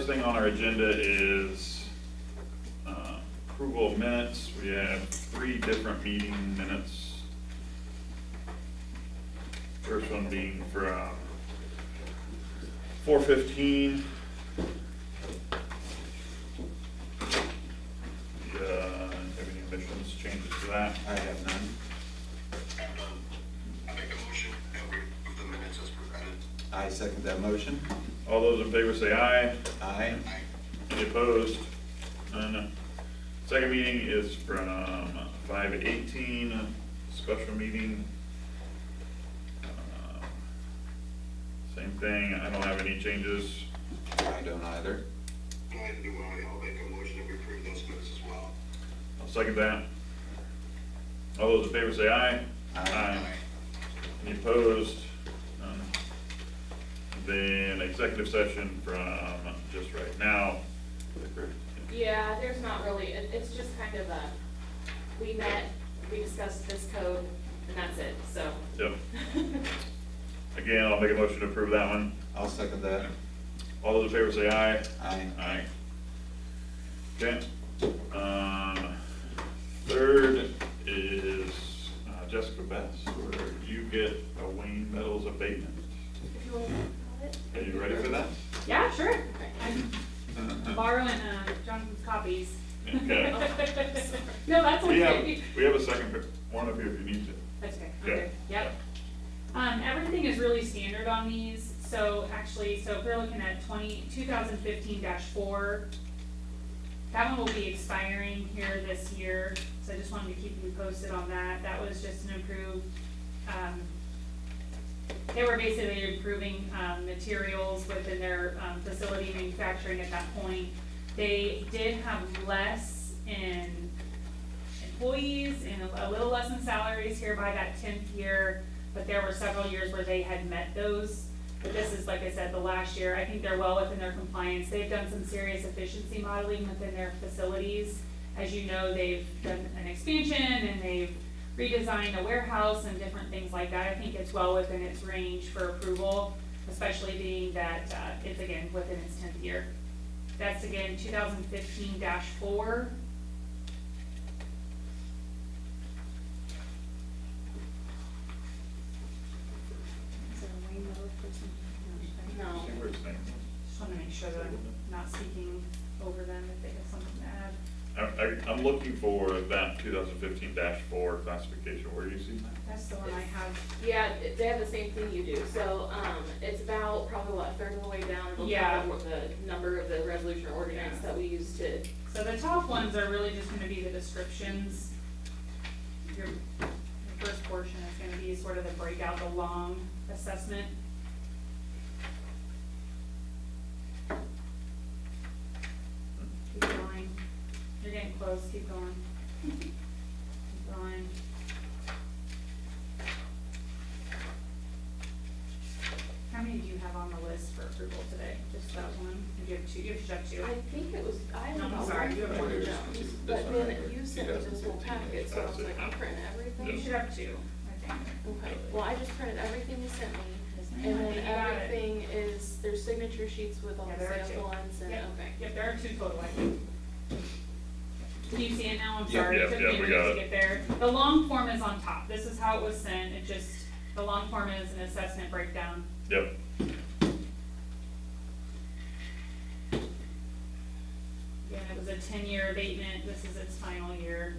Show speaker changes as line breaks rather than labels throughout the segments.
first thing on our agenda is approval of minutes. We have 3 different meeting minutes. First one being from 4:15. Have any omissions, changes to that?
I have none.
I make a motion that we approve the minutes as presented.
I second that motion.
All those in favor say aye.
Aye.
Aye.
Any opposed? None. Second meeting is from 5:18, special meeting. Same thing, I don't have any changes.
I don't either.
Neither do I. I'll make a motion that we approve those minutes as well.
I'll second that. All those in favor say aye.
Aye.
Any opposed? None. Then executive session from just right now.
Yeah, there's not really, it's just kind of a, we met, we discussed this code, and that's it, so.
Yep. Again, I'll make a motion to approve that one.
I'll second that.
All those in favor say aye.
Aye.
Aye. Okay. Third is Jessica Best, where you get a Wayne Metals abatement.
If you want to call it.
Are you ready for that?
Yeah, sure. I'm borrowing Jonathan's copies.
Okay.
No, that's okay.
We have a second one of you if you need to.
That's okay.
Okay.
Okay. Yep. Everything is really standard on these. So actually, so if we're looking at 2015-4, that one will be expiring here this year. So I just wanted to keep you posted on that. That was just an improved, they were basically improving materials within their facility manufacturing at that point. They did have less in employees and a little less in salaries here by that 10th year, but there were several years where they had met those. But this is, like I said, the last year. I think they're well within their compliance. They've done some serious efficiency modeling within their facilities. As you know, they've done an expansion and they've redesigned a warehouse and different things like that. I think it's well within its range for approval, especially being that it's again within its 10th year. That's again 2015-4.
No.
Just want to make sure that I'm not speaking over them if they have something to add.
I'm looking for that 2015-4 classification. Where do you see that?
That's the one I have.
Yeah, they have the same thing you do, so, it's about probably what, a third of the way down, it'll
Yeah.
tell the number of the resolution or ordinance
Yeah.
that we use to.
So the top ones are really just gonna be the descriptions. Your first portion is gonna be sort of the breakout, the long assessment. Keep going. You're getting close, keep going. Keep going. How many do you have on the list for approval today? Just that one? You have two, you have two.
I think it was, I
No,
don't
I'm
know.
sorry, you have
one
one.
Jones,
This
but
one
then
right here,
you sent me this whole
2015.
packet, so I was like, I'm printing everything.
You should have two, I think.
Okay, well, I just printed everything you sent me,
Yes, ma'am.
and
I
then
think you got it.
everything is, there's signature sheets with all
Yeah,
the
there are two.
sample ones, and,
Yep.
okay.
Yep, there are two total, I think. Can you see it now? I'm
Yep,
sorry,
yep,
it took
yep,
me a
we
minute
got
to
it.
get there. The long form is on top. This is how it was sent. It just, the long form is an assessment breakdown.
Yep.
Again, it was a 10-year abatement. This is its final year.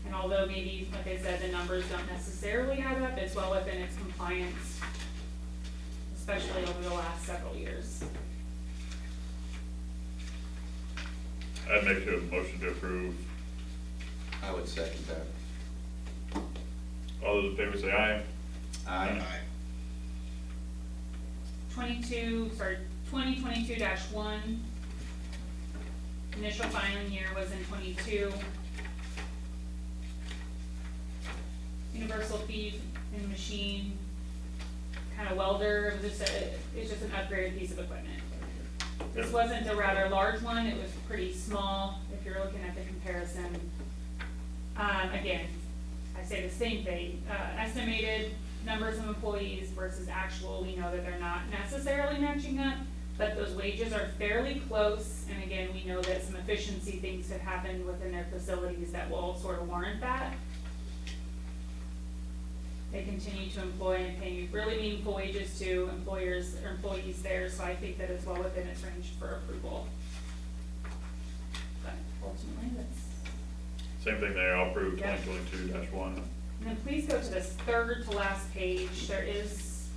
And although maybe, like I said, the numbers don't necessarily add up, it's well within its compliance, especially over the last several years.
I'd make a motion to approve.
I would second that.
All those in favor say aye.
Aye.
2022-1. Initial filing year was in 22. Universal feed and machine, kind of welder, it was just it's just an upgraded piece of equipment. This wasn't a rather large one, it was pretty small, if you're looking at the comparison. Again, I say the same thing, estimated numbers of employees versus actual, we know that they're not necessarily matching up, but those wages are fairly close, and again, we know that some efficiency things have happened within their facilities that will sort of warrant that. They continue to employ and pay really meaningful wages to employers or employees there, so I think that it's well within its range for approval. But ultimately, that's.
Same thing there, I'll approve
Yeah.
2022-1.
And then please go to this third to last page, there is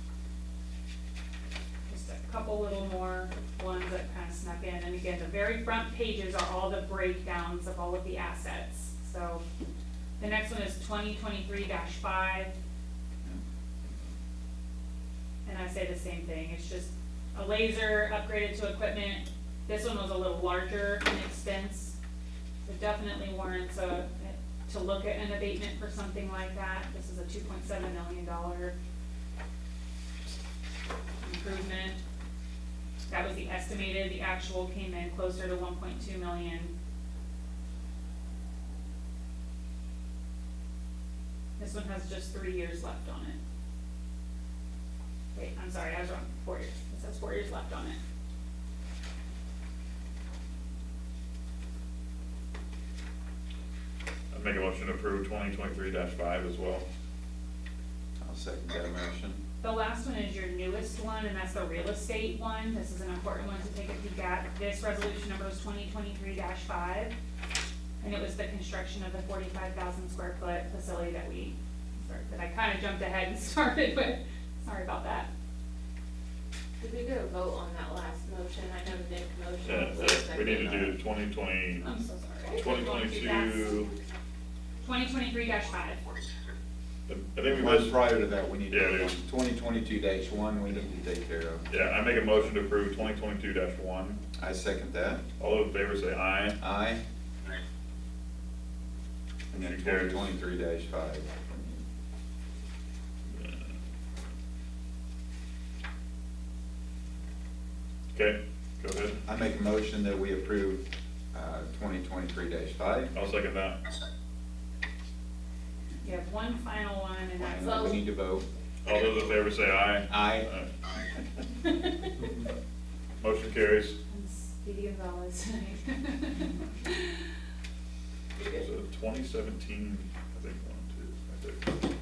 just a couple little more ones that kind of snuck in, and again, the very front pages are all the breakdowns of all of the assets. So, the next one is 2023-5. And I say the same thing, it's just a laser upgraded to equipment. This one was a little larger in expense. So definitely warrants to look at an abatement for something like that. This is a $2.7 million improvement. That was the estimated, the actual came in closer to 1.2 million. This one has just 3 years left on it. Wait, I'm sorry, I was wrong, 4 years. It says 4 years left on it.
I'd make a motion to approve 2023-5 as well.
I'll second that motion.
The last one is your newest one, and that's the real estate one. This is an important one to take a peek at. This resolution number is 2023-5, and it was the construction of the 45,000 square foot facility that I kind of jumped ahead and started with. Sorry about that.
Did we get a vote on that last motion? I know Nick
Yeah,
motioned.
we need to do 2020,
I'm so sorry.
2022.
2023-5.
I think we
One
missed,
prior to that, we need to,
Yeah,
2022-1, we need to take care of.
yeah, I make a motion to approve 2022-1.
I second that.
All those in favor say aye.
Aye. And then
Motion carries.
2023-5.
Okay, go ahead.
I make a motion that we approve 2023-5.
I'll second that.
You have one final one, and that's.
And we need to vote.
All those in favor say aye.
Aye.
Motion carries.
I'm Speedy Gonzalez tonight.
So 2017, I think, 1, 2, I think.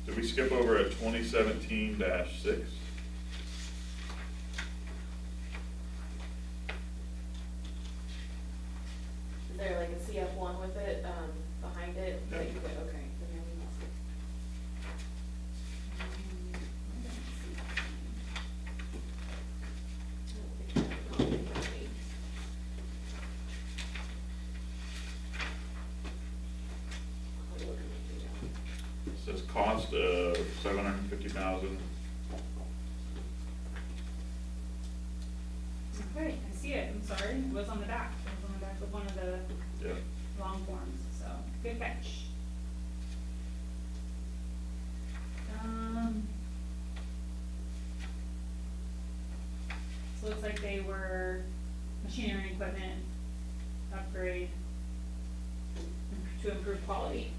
Did we skip over at 2017-6?
Is there like a CF1 with it, behind it, that you could, okay. Then maybe we must- I don't think I have a copy in front of me. I'll look at it.
It says cost of 750,000.
Okay, I see it, I'm sorry, it was on the back, it was on the back of one of the
Yeah.
long forms, so, good catch. So it looks like they were machinery and equipment upgrade to improve quality.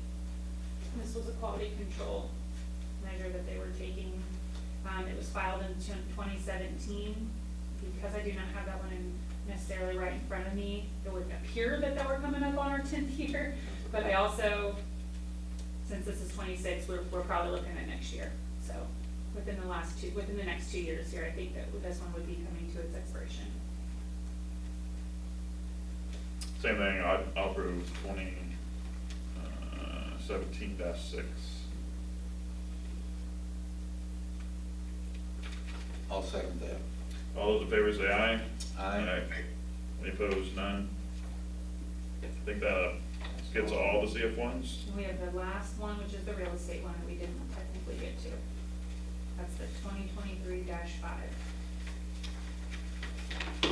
This was a quality control measure that they were taking. It was filed in 2017. Because I do not have that one necessarily right in front of me, it would appear that we're coming up on our 10th year, but I also, since this is 26, we're probably looking at next year. So within the next 2 years here, I think that this one would be coming to its expiration.
Same thing, I'll approve 2017-6.
I'll second that.
All those in favor say aye.
Aye.
Any opposed, none? I think that gets all the CF1s.
And we have the last one, which is the real estate one that we didn't technically get to. That's the 2023-5.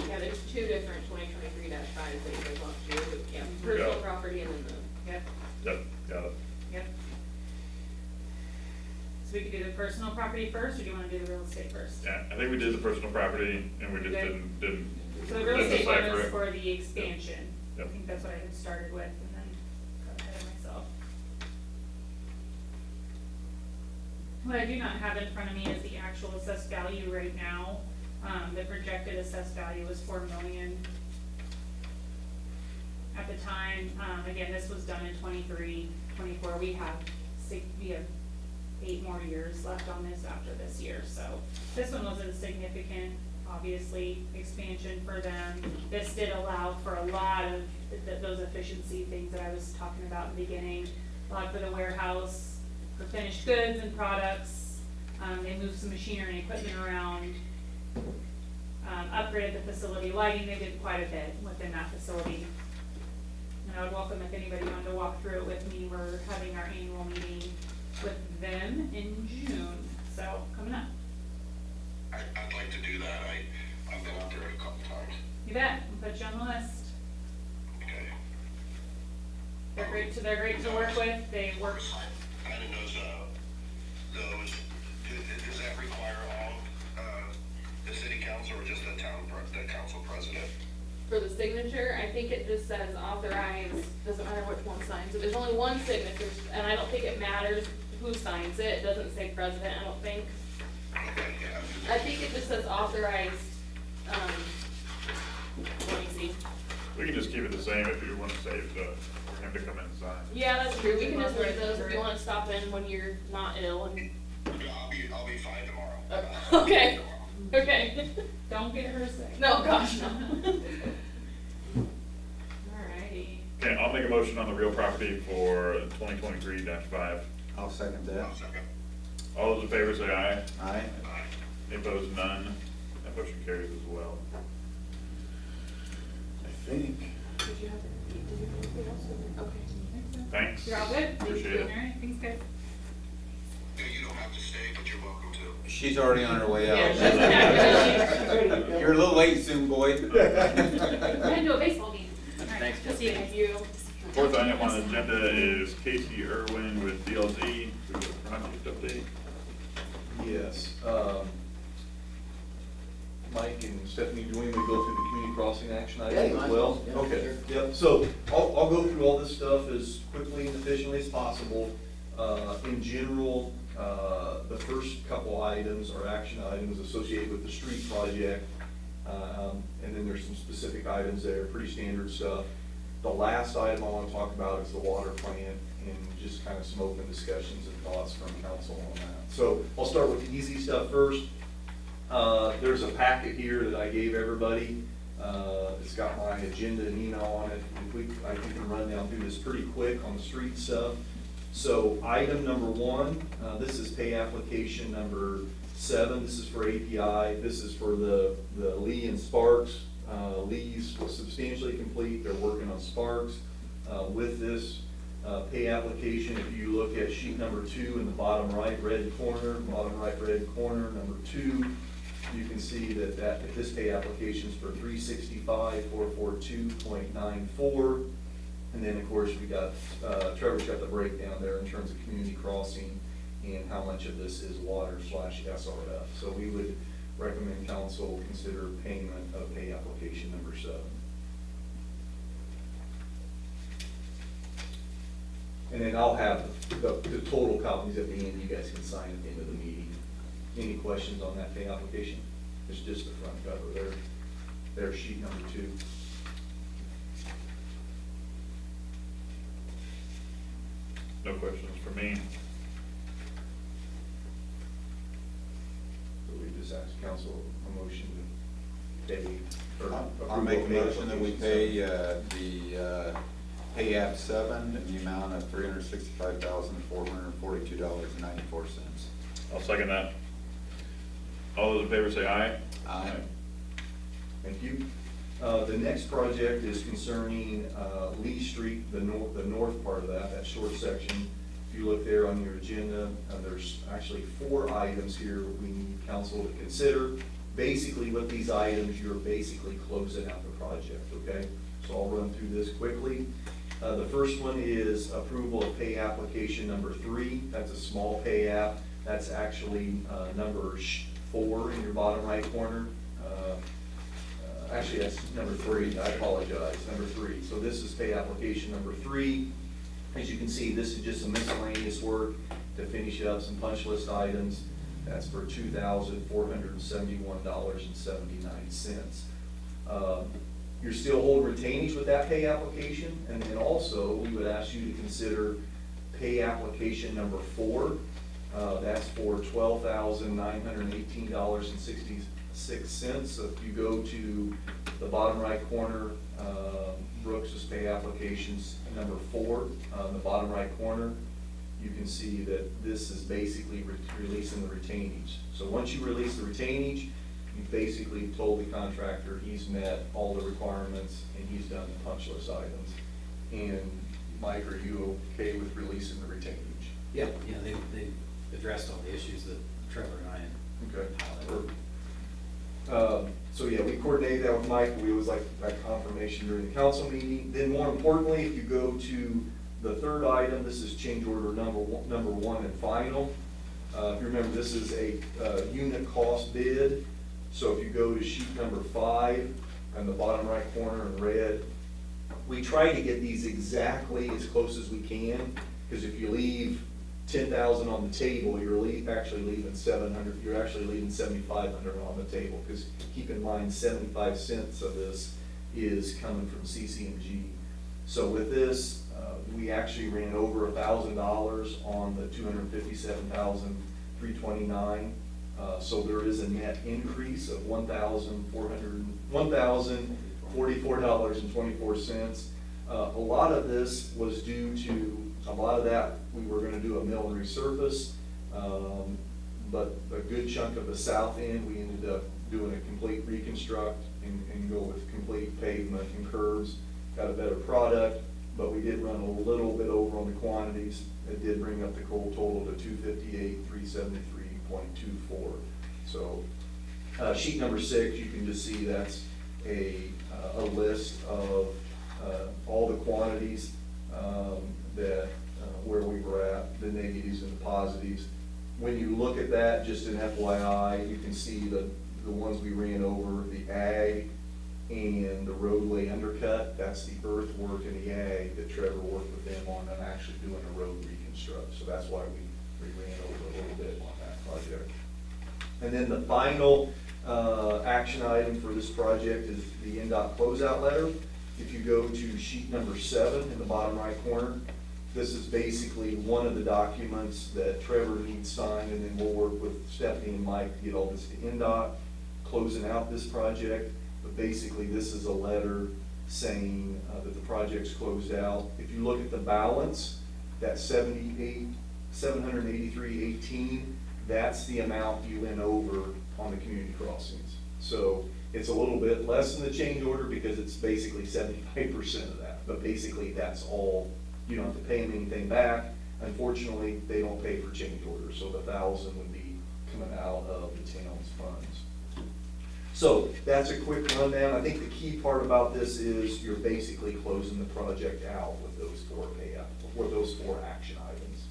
Yeah, there's two different 2023-5s that you guys want to do, yeah, personal
Yeah.
property and then the.
Yep,
Yep, got it.
yep. So we could do the personal property first, or do you wanna do the real estate first?
Yeah, I think we did the personal property and we just
Okay.
didn't.
So the real
didn't
estate one
decipher
was
it.
for the expansion. I
Yep.
think that's what I had started with, and then got ahead of myself. What I do not have in front of me is the actual assessed value right now. The projected assessed value was 4 million. At the time, again, this was done in 23, 24, we have 8 more years left on this after this year, so this one wasn't significant, obviously, expansion for them. This did allow for a lot of those efficiency things that I was talking about in the beginning, a lot for the warehouse, for finished goods and products. They moved some machinery and equipment around, upgraded the facility lighting, they did quite a bit within that facility. And I would welcome if anybody wanted to walk through it with me. We're having our annual meeting with them in June, so coming up.
I'd like to do that. I've been out there a couple times.
You bet, we'll put you on the list.
Okay.
They're great to work with, they work.
And then does that require all, the city council or just the council president?
For the signature, I think it just says authorize, doesn't matter which one signs it. There's only one signature, and I don't think it matters who signs it. It doesn't say president, I don't think.
Okay, yeah.
I think it just says authorized, let me see.
We can just keep it the same if you want to save for him to come in and sign.
Yeah, that's true. We can just leave those if you wanna stop in when you're not ill and.
Yeah, I'll be fine tomorrow.
Okay, okay.
Don't get her sick.
No, gosh, no.
Alrighty.
Okay, I'll make a motion on the real property for 2023-5.
I'll second that.
I'll second.
All those in favor say aye.
Aye.
Any opposed, none. That motion carries as well. I think,
Did you have anything else? Okay.
thanks.
You're all good?
Appreciate it.
Alright, thanks guys.
Yeah, you don't have to stay, but you're welcome to.
She's already on her way
Yeah, she's
out.
not really.
You're a little late soon, boy.
I'm gonna do a baseball game. Alright,
Thanks,
just see you.
Thank you.
Fourth item on the agenda is Casey Irwin with DLZ, we have a project update.
Yes, Mike and Stephanie, do you want me to go through the community crossing action items as well? Okay, yep, so I'll go through all this stuff as quickly and efficiently as possible. In general, the first couple items are action items associated with the street project. And then there's some specific items there, pretty standard stuff. The last item I want to talk about is the water plant and just kind of some open discussions and thoughts from council on that. So I'll start with the easy stuff first. There's a packet here that I gave everybody. It's got my agenda and email on it. I think we can run down through this pretty quick on the street stuff. So item number 1, this is pay application number 7. This is for API. This is for the Lee and Sparks. Lee's was substantially complete. They're working on Sparks. With this pay application, if you look at sheet number 2 in the bottom right red corner, number 2, you can see that this pay application is for $365,442.94. And then, of course, we got, Trevor's got the breakdown there in terms of community crossing and how much of this is water/SRF. So we would recommend council consider payment of pay application number 7. And then I'll have the total copies at the end, you guys can sign at the end of the meeting. Any questions on that pay application? It's just the front cover, there's sheet number 2.
No questions for me.
So we just ask council a motion to pay. or
I'll make a
approval of
motion that we
application.
pay, the pay app 7 in the amount of $365,442.94.
I'll second that. All those in favor say aye.
Aye.
Thank you. The next project is concerning Lee Street, the north part of that short section. If you look there on your agenda, there's actually 4 items here we need council to consider. Basically, with these items, you're basically closing out the project, okay? So I'll run through this quickly. The first one is approval of pay application number 3. That's a small pay app. That's actually number 4 in your bottom right corner. Actually, that's number 3, I apologize, number 3. So this is pay application number 3. As you can see, this is just some miscellaneous work. to finish up some punch list items. That's for $2,471.79. You're still holding retainage with that pay application, and then also, we would ask you to consider pay application number 4. That's for $12,918.66. So if you go to the bottom right corner, Brooks's pay applications number 4, the bottom right corner, you can see that this is basically releasing the retainage. So once you release the retainage, you basically told the contractor he's met all the requirements and he's done the punch list items. And Mike, are you okay with releasing the retainage?
Yeah, they addressed all the issues that Trevor and I had highlighted.
Okay. So yeah, we coordinated that with Mike. We always like that confirmation during the council meeting. Then more importantly, if you go to the third item, this is change order number one and final. If you remember, this is a unit cost bid. So if you go to sheet number 5 on the bottom right corner in red, we try to get these exactly as close as we can, because if you leave 10,000 on the table, you're actually leaving 700. You're actually leaving 7,500 on the table, because keep in mind 75 cents of this is coming from CC&G. So with this, we actually ran over $1,000 on the 257,329. So there is a net increase of $1,044.24. A lot of this was due to, a lot of that, we were gonna do a mill and resurface, but a good chunk of the south end, we ended up doing a complete reconstruct and go with complete pavement and curbs. Got a better product, but we did run a little bit over on the quantities. It did bring up the coal total to 258,373.24. So sheet number 6, you can just see that's a list of all the quantities that where we were at, the negatives and the positives. When you look at that, just an FYI, you can see the ones we ran over, the ag and the roadway undercut. That's the earthwork and the ag that Trevor worked with them on and actually doing a road reconstruct. So that's why we ran over a little bit on that project. And then the final action item for this project is the NDOT closeout letter. If you go to sheet number 7 in the bottom right corner, this is basically one of the documents that Trevor needs signed, and then we'll work with Stephanie and Mike to get all this to NDOT, closing out this project. But basically, this is a letter saying that the project's closed out. If you look at the balance, that $783.18, that's the amount you went over on the community crossings. So it's a little bit less than the change order because it's basically 75% of that. But basically, that's all. You don't have to pay them anything back. Unfortunately, they don't pay for change orders, so the $1,000 would be coming out of the town's funds. So that's a quick rundown. I think the key part about this is you're basically closing the project out with those 4 action items.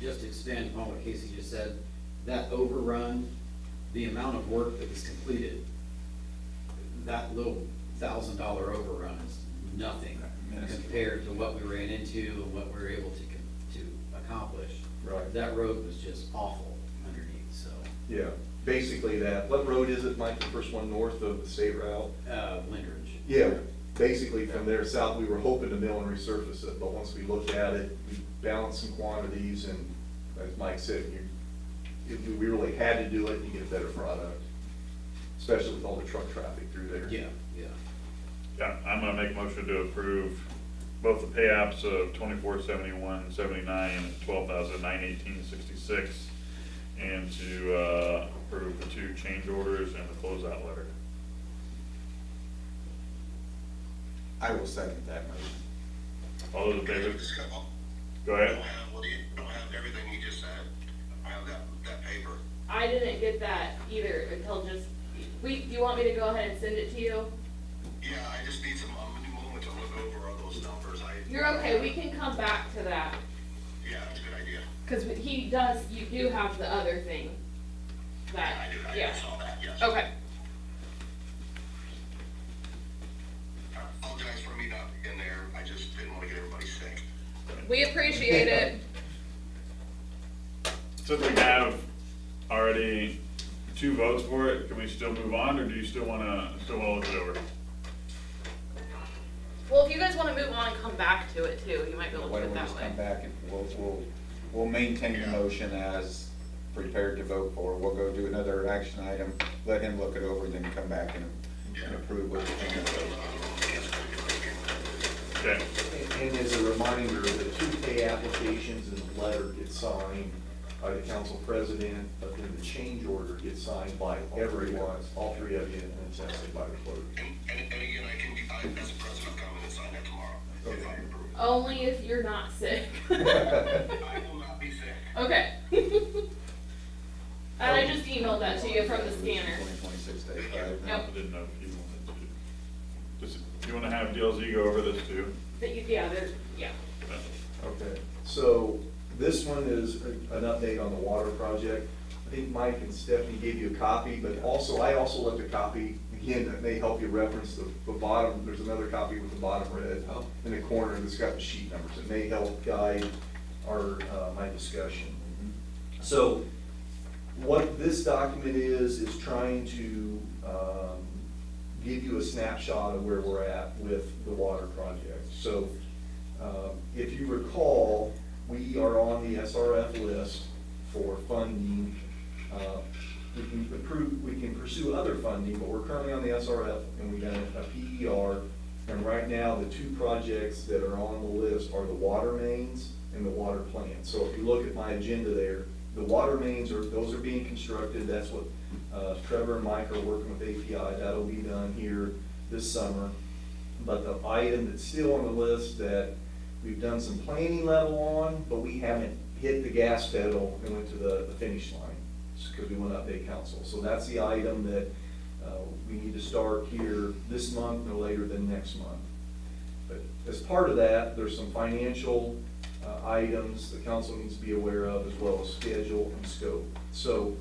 Just to expand upon what Casey just said, that overrun, the amount of work that was completed, that little $1,000 overrun is nothing compared to what we ran into and what we were able to accomplish.
Right.
That road was just awful underneath, so.
Yeah, basically that. What road is it, Mike, the first one north of the state route?
Lindridge.
Yeah, basically from there south, we were hoping to mill and resurface it, but once we looked at it, we balanced some quantities, and as Mike said, if we really had to do it, you get a better product, especially with all the truck traffic through there.
Yeah, yeah.
Yeah, I'm gonna make a motion to approve both the pay apps of $2471.79 and $12,918.66, and to approve the 2 change orders and the closeout letter.
I will second that motion.
All those in favor? Go
I
ahead.
don't have everything you just said. I have that paper.
I didn't get that either until just, you want me to go ahead and send it to you?
Yeah, I just need some moment to look over all those numbers.
You're okay, we can come back to that,
Yeah, that's a good idea.
because you do have the other thing. That,
I
yeah.
saw that, yes.
Okay,
I apologize for me not being there. I just didn't want to get everybody sick.
we appreciate it.
since we have already 2 votes for it, can we still move on, or do you still wanna look it over?
Well, if you guys wanna move on and come back to it too, you might be able to
Why
do
don't
it
we
that
just
way.
come back and we'll maintain the motion as prepared to vote for. We'll go do another action item, let him look it over, and then come back and approve what the thing
Okay,
And as a reminder, the 2 pay applications and the letter get signed by the council president, but then the change order gets signed by everyone, all 3 of you, and it's signed by the clerk.
And again, I, as a president, come in and sign that tomorrow, if I approve.
Only if you're not sick.
I will not be sick.
Okay. And I just emailed that to you from the scanner.
2026 day,
I
Yep.
didn't know if you wanted to, do you wanna have DLZ go over this too?
Yeah, yeah.
Okay, so this one is an update on the water project. I think Mike and Stephanie gave you a copy, but I also left a copy, again, that may help you reference the bottom, there's another copy with the bottom red in the corner that's got the sheet numbers. It may help guide my discussion. So what this document is trying to give you a snapshot of where we're at with the water project. So if you recall, we are on the SRF list for funding. We can pursue other funding, but we're currently on the SRF, and we got a PER. And right now, the 2 projects that are on the list are the water mains and the water plant. So if you look at my agenda there, the water mains those are being constructed. That's what Trevor and Mike are working with API. That'll be done here this summer. But the item that's still on the list that we've done some planning level on, but we haven't hit the gas pedal and went to the finish line, because we want to update council. So that's the item that we need to start here this month, no later than next month. But as part of that, there's some financial items the council needs to be aware of, as well as schedule and scope. So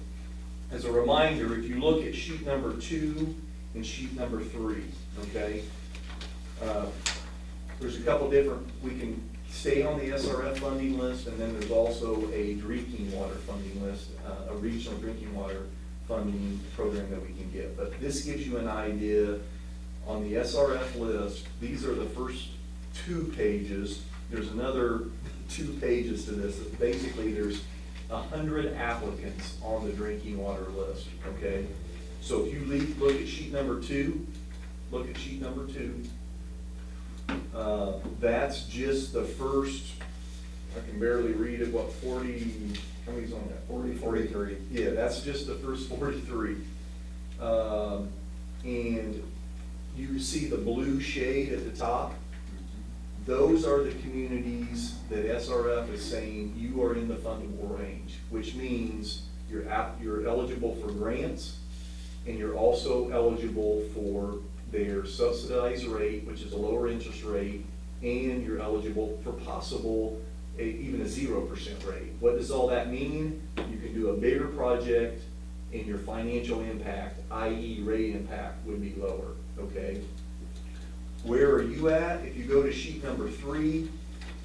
as a reminder, if you look at sheet number 2 and sheet number 3, okay? There's a couple different, we can stay on the SRF funding list, and then there's also a drinking water funding list, a regional drinking water funding program that we can get. But this gives you an idea on the SRF list. These are the first 2 pages. There's another 2 pages to this. Basically, there's 100 applicants on the drinking water list, okay? So if you look at sheet number 2, look at sheet number 2. That's just the first, I can barely read it, what, 40, how many's on that?
43.
Yeah, that's just the first 43. And you see the blue shade at the top? Those are the communities that SRF is saying you are in the fundable range, which means you're eligible for grants, and you're also eligible for their subsidized rate, which is a lower interest rate, and you're eligible for possible even a 0% rate. What does all that mean? You can do a bigger project, and your financial impact, i.e. rate impact, would be lower, okay? Where are you at? If you go to sheet number 3,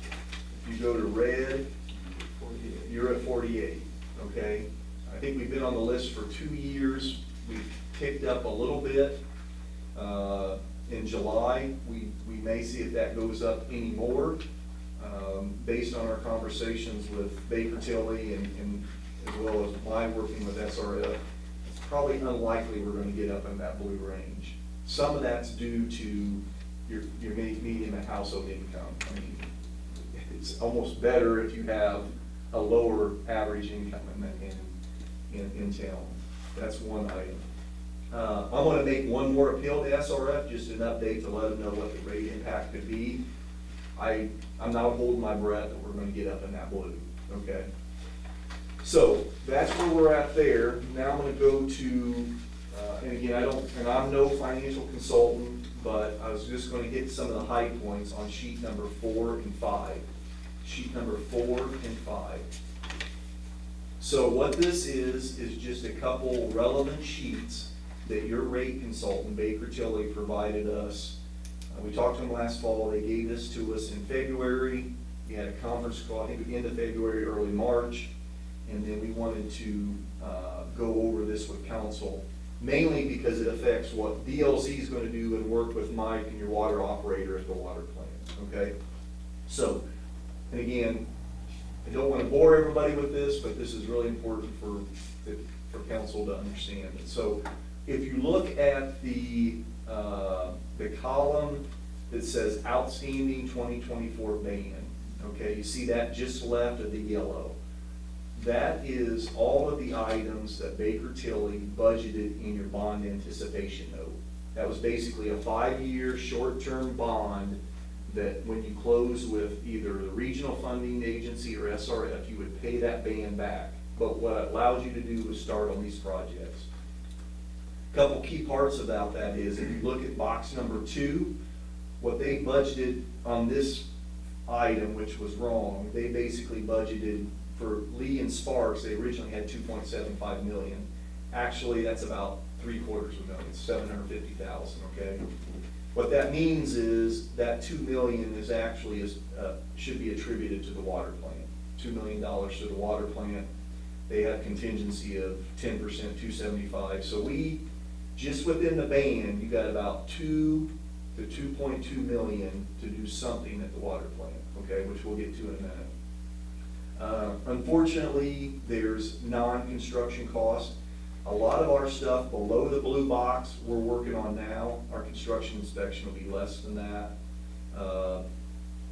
if you go to red, you're at 48, okay? I think we've been on the list for 2 years. We've ticked up a little bit. In July, we may see if that goes up any more, based on our conversations with Baker Tilly and as well as my working with SRF. It's probably unlikely we're going to get up in that blue range. Some of that's due to your median household income. I mean, it's almost better if you have a lower average income in town. That's one item. I'm going to make one more appeal to SRF, just an update to let them know what the rate impact could be. I'm not holding my breath that we're going to get up in that blue, okay? So that's where we're at there. Now I'm going to go to, and again, I'm no financial consultant, but I was just going to hit some of the high points on sheet number 4 and 5. Sheet number 4 and 5. So what this is just a couple relevant sheets that your rate consultant, Baker Tilly, provided us. We talked to them last fall. They gave this to us in February. We had a conference call, I think at the end of February, early March. and then we wanted to go over this with council, mainly because it affects what DLZ is gonna do and work with Mike and your water operator at the water plant, okay? So, and again, I don't wanna bore everybody with this, but this is really important for council to understand. And so, if you look at the column that says outstanding 2024 ban, okay, you see that just left of the yellow. That is all of the items that Baker Tilly budgeted in your bond anticipation note. That was basically a 5-year short-term bond that when you close with either the regional funding agency or SRF, you would pay that ban back. But what it allows you to do is start on these projects. Couple key parts about that is, if you look at box number 2, what they budgeted on this item, which was wrong, they basically budgeted for Lee and Sparks, they originally had 2.75 million. Actually, that's about $750,000, okay? What that means is that 2 million is actually, should be attributed to the water plant. $2 million to the water plant. They have contingency of 10%, 275. So we, just within the band, you got about 2 to 2.2 million to do something at the water plant, okay, which we'll get to in a minute. Unfortunately, there's non-construction costs. A lot of our stuff below the blue box we're working on now. Our construction inspection will be less than that.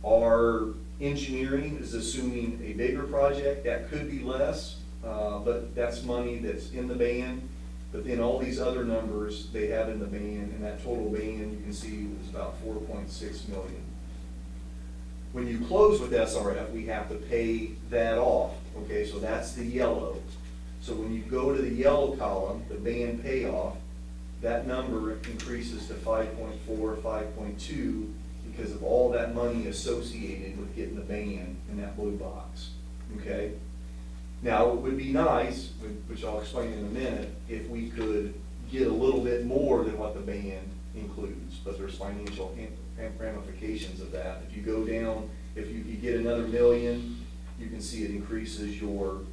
Our engineering is assuming a bigger project. That could be less, but that's money that's in the band. But then all these other numbers they have in the band, and that total band you can see is about 4.6 million. When you close with SRF, we have to pay that off, okay, so that's the yellow. So when you go to the yellow column, the band payoff, that number increases to 5.4, 5.2 because of all that money associated with getting the band in that blue box, okay? Now, it would be nice, which I'll explain in a minute, if we could get a little bit more than what the band includes, but there's financial ramifications of that. If you go down, if you get another million, you can see it increases your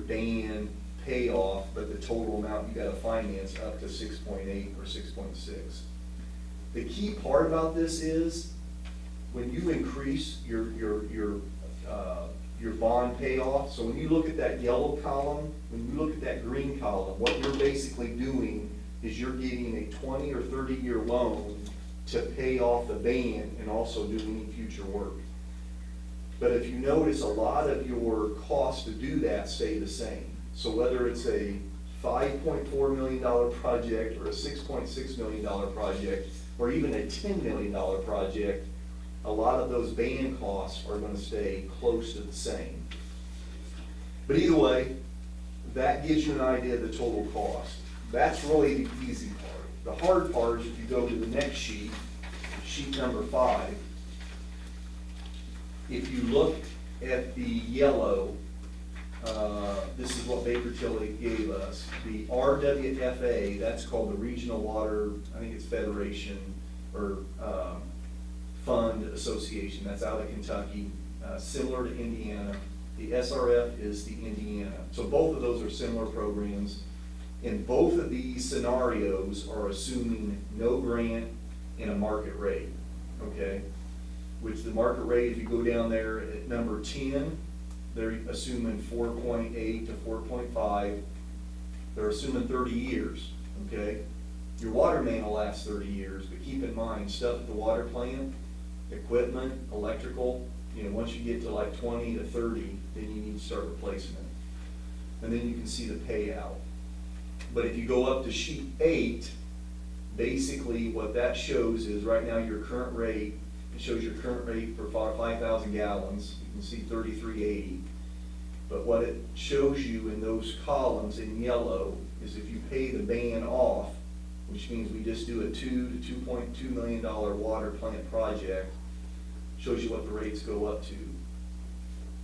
band payoff, but the total amount you gotta finance up to 6.8 or 6.6. The key part about this is, when you increase your bond payoff, so when you look at that yellow column, when you look at that green column, what you're basically doing is you're getting a 20 or 30-year loan to pay off the band and also do any future work. But if you notice, a lot of your costs to do that stay the same. So whether it's a $5.4 million project or a $6.6 million project, or even a $10 million project, a lot of those band costs are going to stay close to the same. But either way, that gives you an idea of the total cost. That's really the easy part. The hard part is if you go to the next sheet, sheet number 5, if you look at the yellow, this is what Baker Tilly gave us. The RWFA, that's called the Regional Water, I think it's Federation, or Fund Association. That's out of Kentucky, similar to Indiana. The SRF is the Indiana. So both of those are similar programs. And both of these scenarios are assuming no grant and a market rate, okay? Which the market rate, if you go down there at number 10, they're assuming 4.8 to 4.5. They're assuming 30 years, okay? Your water main will last 30 years, but keep in mind, stuff at the water plant, equipment, electrical, you know, once you get to like 20 to 30, then you need to start replacing it. And then you can see the payout. But if you go up to sheet 8, basically what that shows is right now your current rate, it shows your current rate for 5,000 gallons, you can see 33.80. But what it shows you in those columns in yellow is if you pay the ban off, which means we just do a $2 to $2.2 million water plant project, shows you what the rates go up to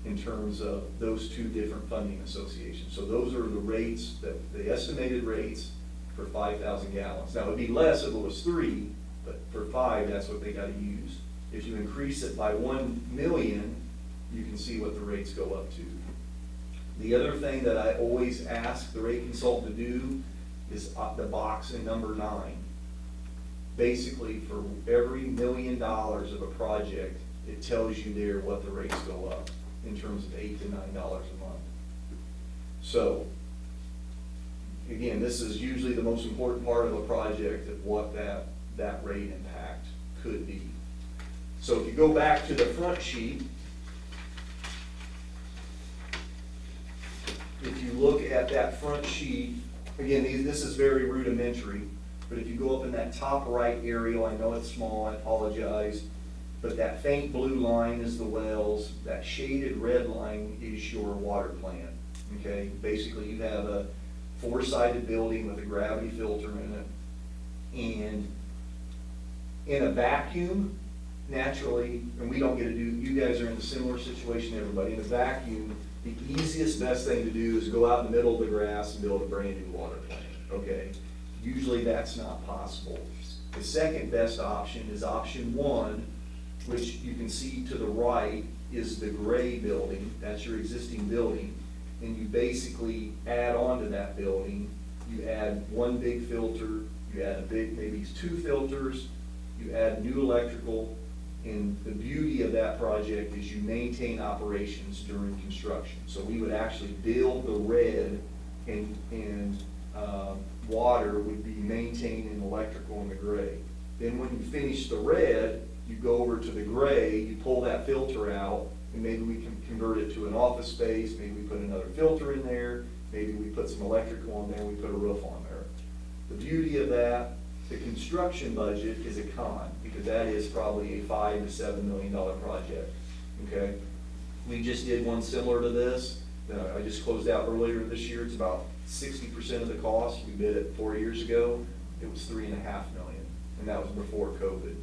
in terms of those two different funding associations. So those are the rates, the estimated rates for 5,000 gallons. Now it'd be less if it was 3, but for 5, that's what they gotta use. If you increase it by 1 million, you can see what the rates go up to. The other thing that I always ask the rate consultant to do is the box in number 9. Basically, for every $1 million of a project, it tells you there what the rates go up in terms of $8 to $9 a month. So, again, this is usually the most important part of a project of what that rate impact could be. So if you go back to the front sheet, if you look at that front sheet, again, this is very rudimentary, but if you go up in that top right area, I know it's small, I apologize, but that faint blue line is the wells, that shaded red line is your water plant, okay? Basically, you have a 4-sided building with a gravity filter in it, and in a vacuum, naturally, and we don't get to do, you guys are in a similar situation to everybody, in a vacuum, the easiest, best thing to do is go out in the middle of the grass and build a brand new water plant, okay? Usually that's not possible. The second best option is option 1, which you can see to the right is the gray building, that's your existing building, and you basically add on to that building, you add 1 big filter, you add a big, maybe 2 filters, you add new electrical, and the beauty of that project is you maintain operations during construction. So we would actually build the red, and water would be maintained in electrical in the gray. Then when you finish the red, you go over to the gray, you pull that filter out, and maybe we can convert it to an office space, maybe we put another filter in there, maybe we put some electrical in there, we put a roof on there. The beauty of that, the construction budget is a con, because that is probably a $5 to $7 million project, okay? We just did one similar to this, I just closed out earlier this year, it's about 60% of the cost, we bid it 4 years ago, it was $3.5 million, and that was before COVID.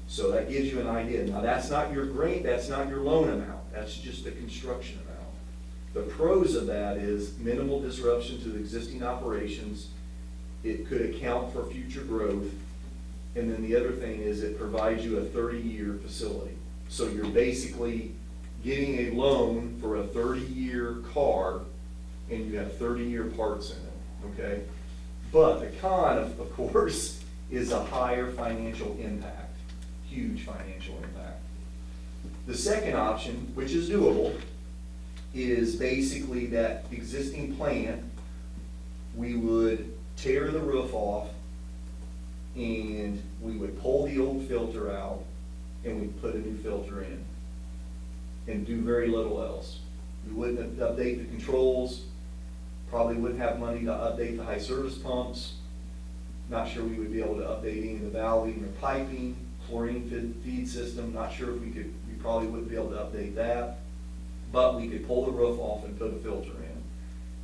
So that gives you an idea. Now that's not your grant, that's not your loan amount, that's just the construction amount. The pros of that is minimal disruption to the existing operations, it could account for future growth, and then the other thing is it provides you a 30-year facility. So you're basically getting a loan for a 30-year car, and you have 30-year parts in it, okay? But the con, of course, is a higher financial impact, huge financial impact. The second option, which is doable, is basically that existing plant, we would tear the roof off, and we would pull the old filter out, and we'd put a new filter in, and do very little else. We wouldn't update the controls, probably wouldn't have money to update the high service pumps, not sure we would be able to update any of the valving or piping, chlorine feed system, not sure if we could, we probably wouldn't be able to update that, but we could pull the roof off and put a filter in.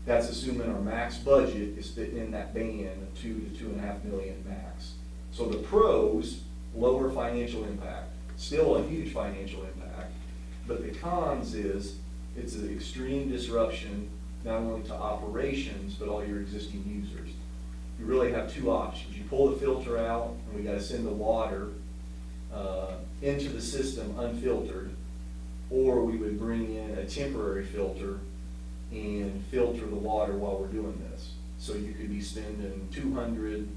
That's assuming our max budget is fitting in that band of $2 to $2.5 million max. So the pros, lower financial impact, still a huge financial impact, but the cons is it's an extreme disruption, not only to operations, but all your existing users. You really have 2 options. You pull the filter out, and we gotta send the water into the system unfiltered, or we would bring in a temporary filter and filter the water while we're doing this. So you could be spending $200,000,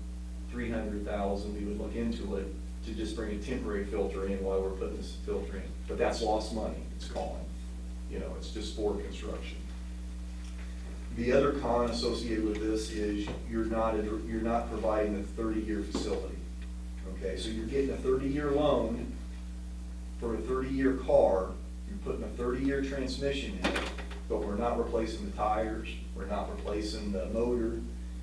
$300,000, we would look into it, to just bring a temporary filter in while we're putting this filter in. But that's lost money, it's gone. You know, it's just for construction. The other con associated with this is you're not providing a 30-year facility. Okay, so you're getting a 30-year loan for a 30-year car, you're putting a 30-year transmission in it, but we're not replacing the tires, we're not replacing the motor,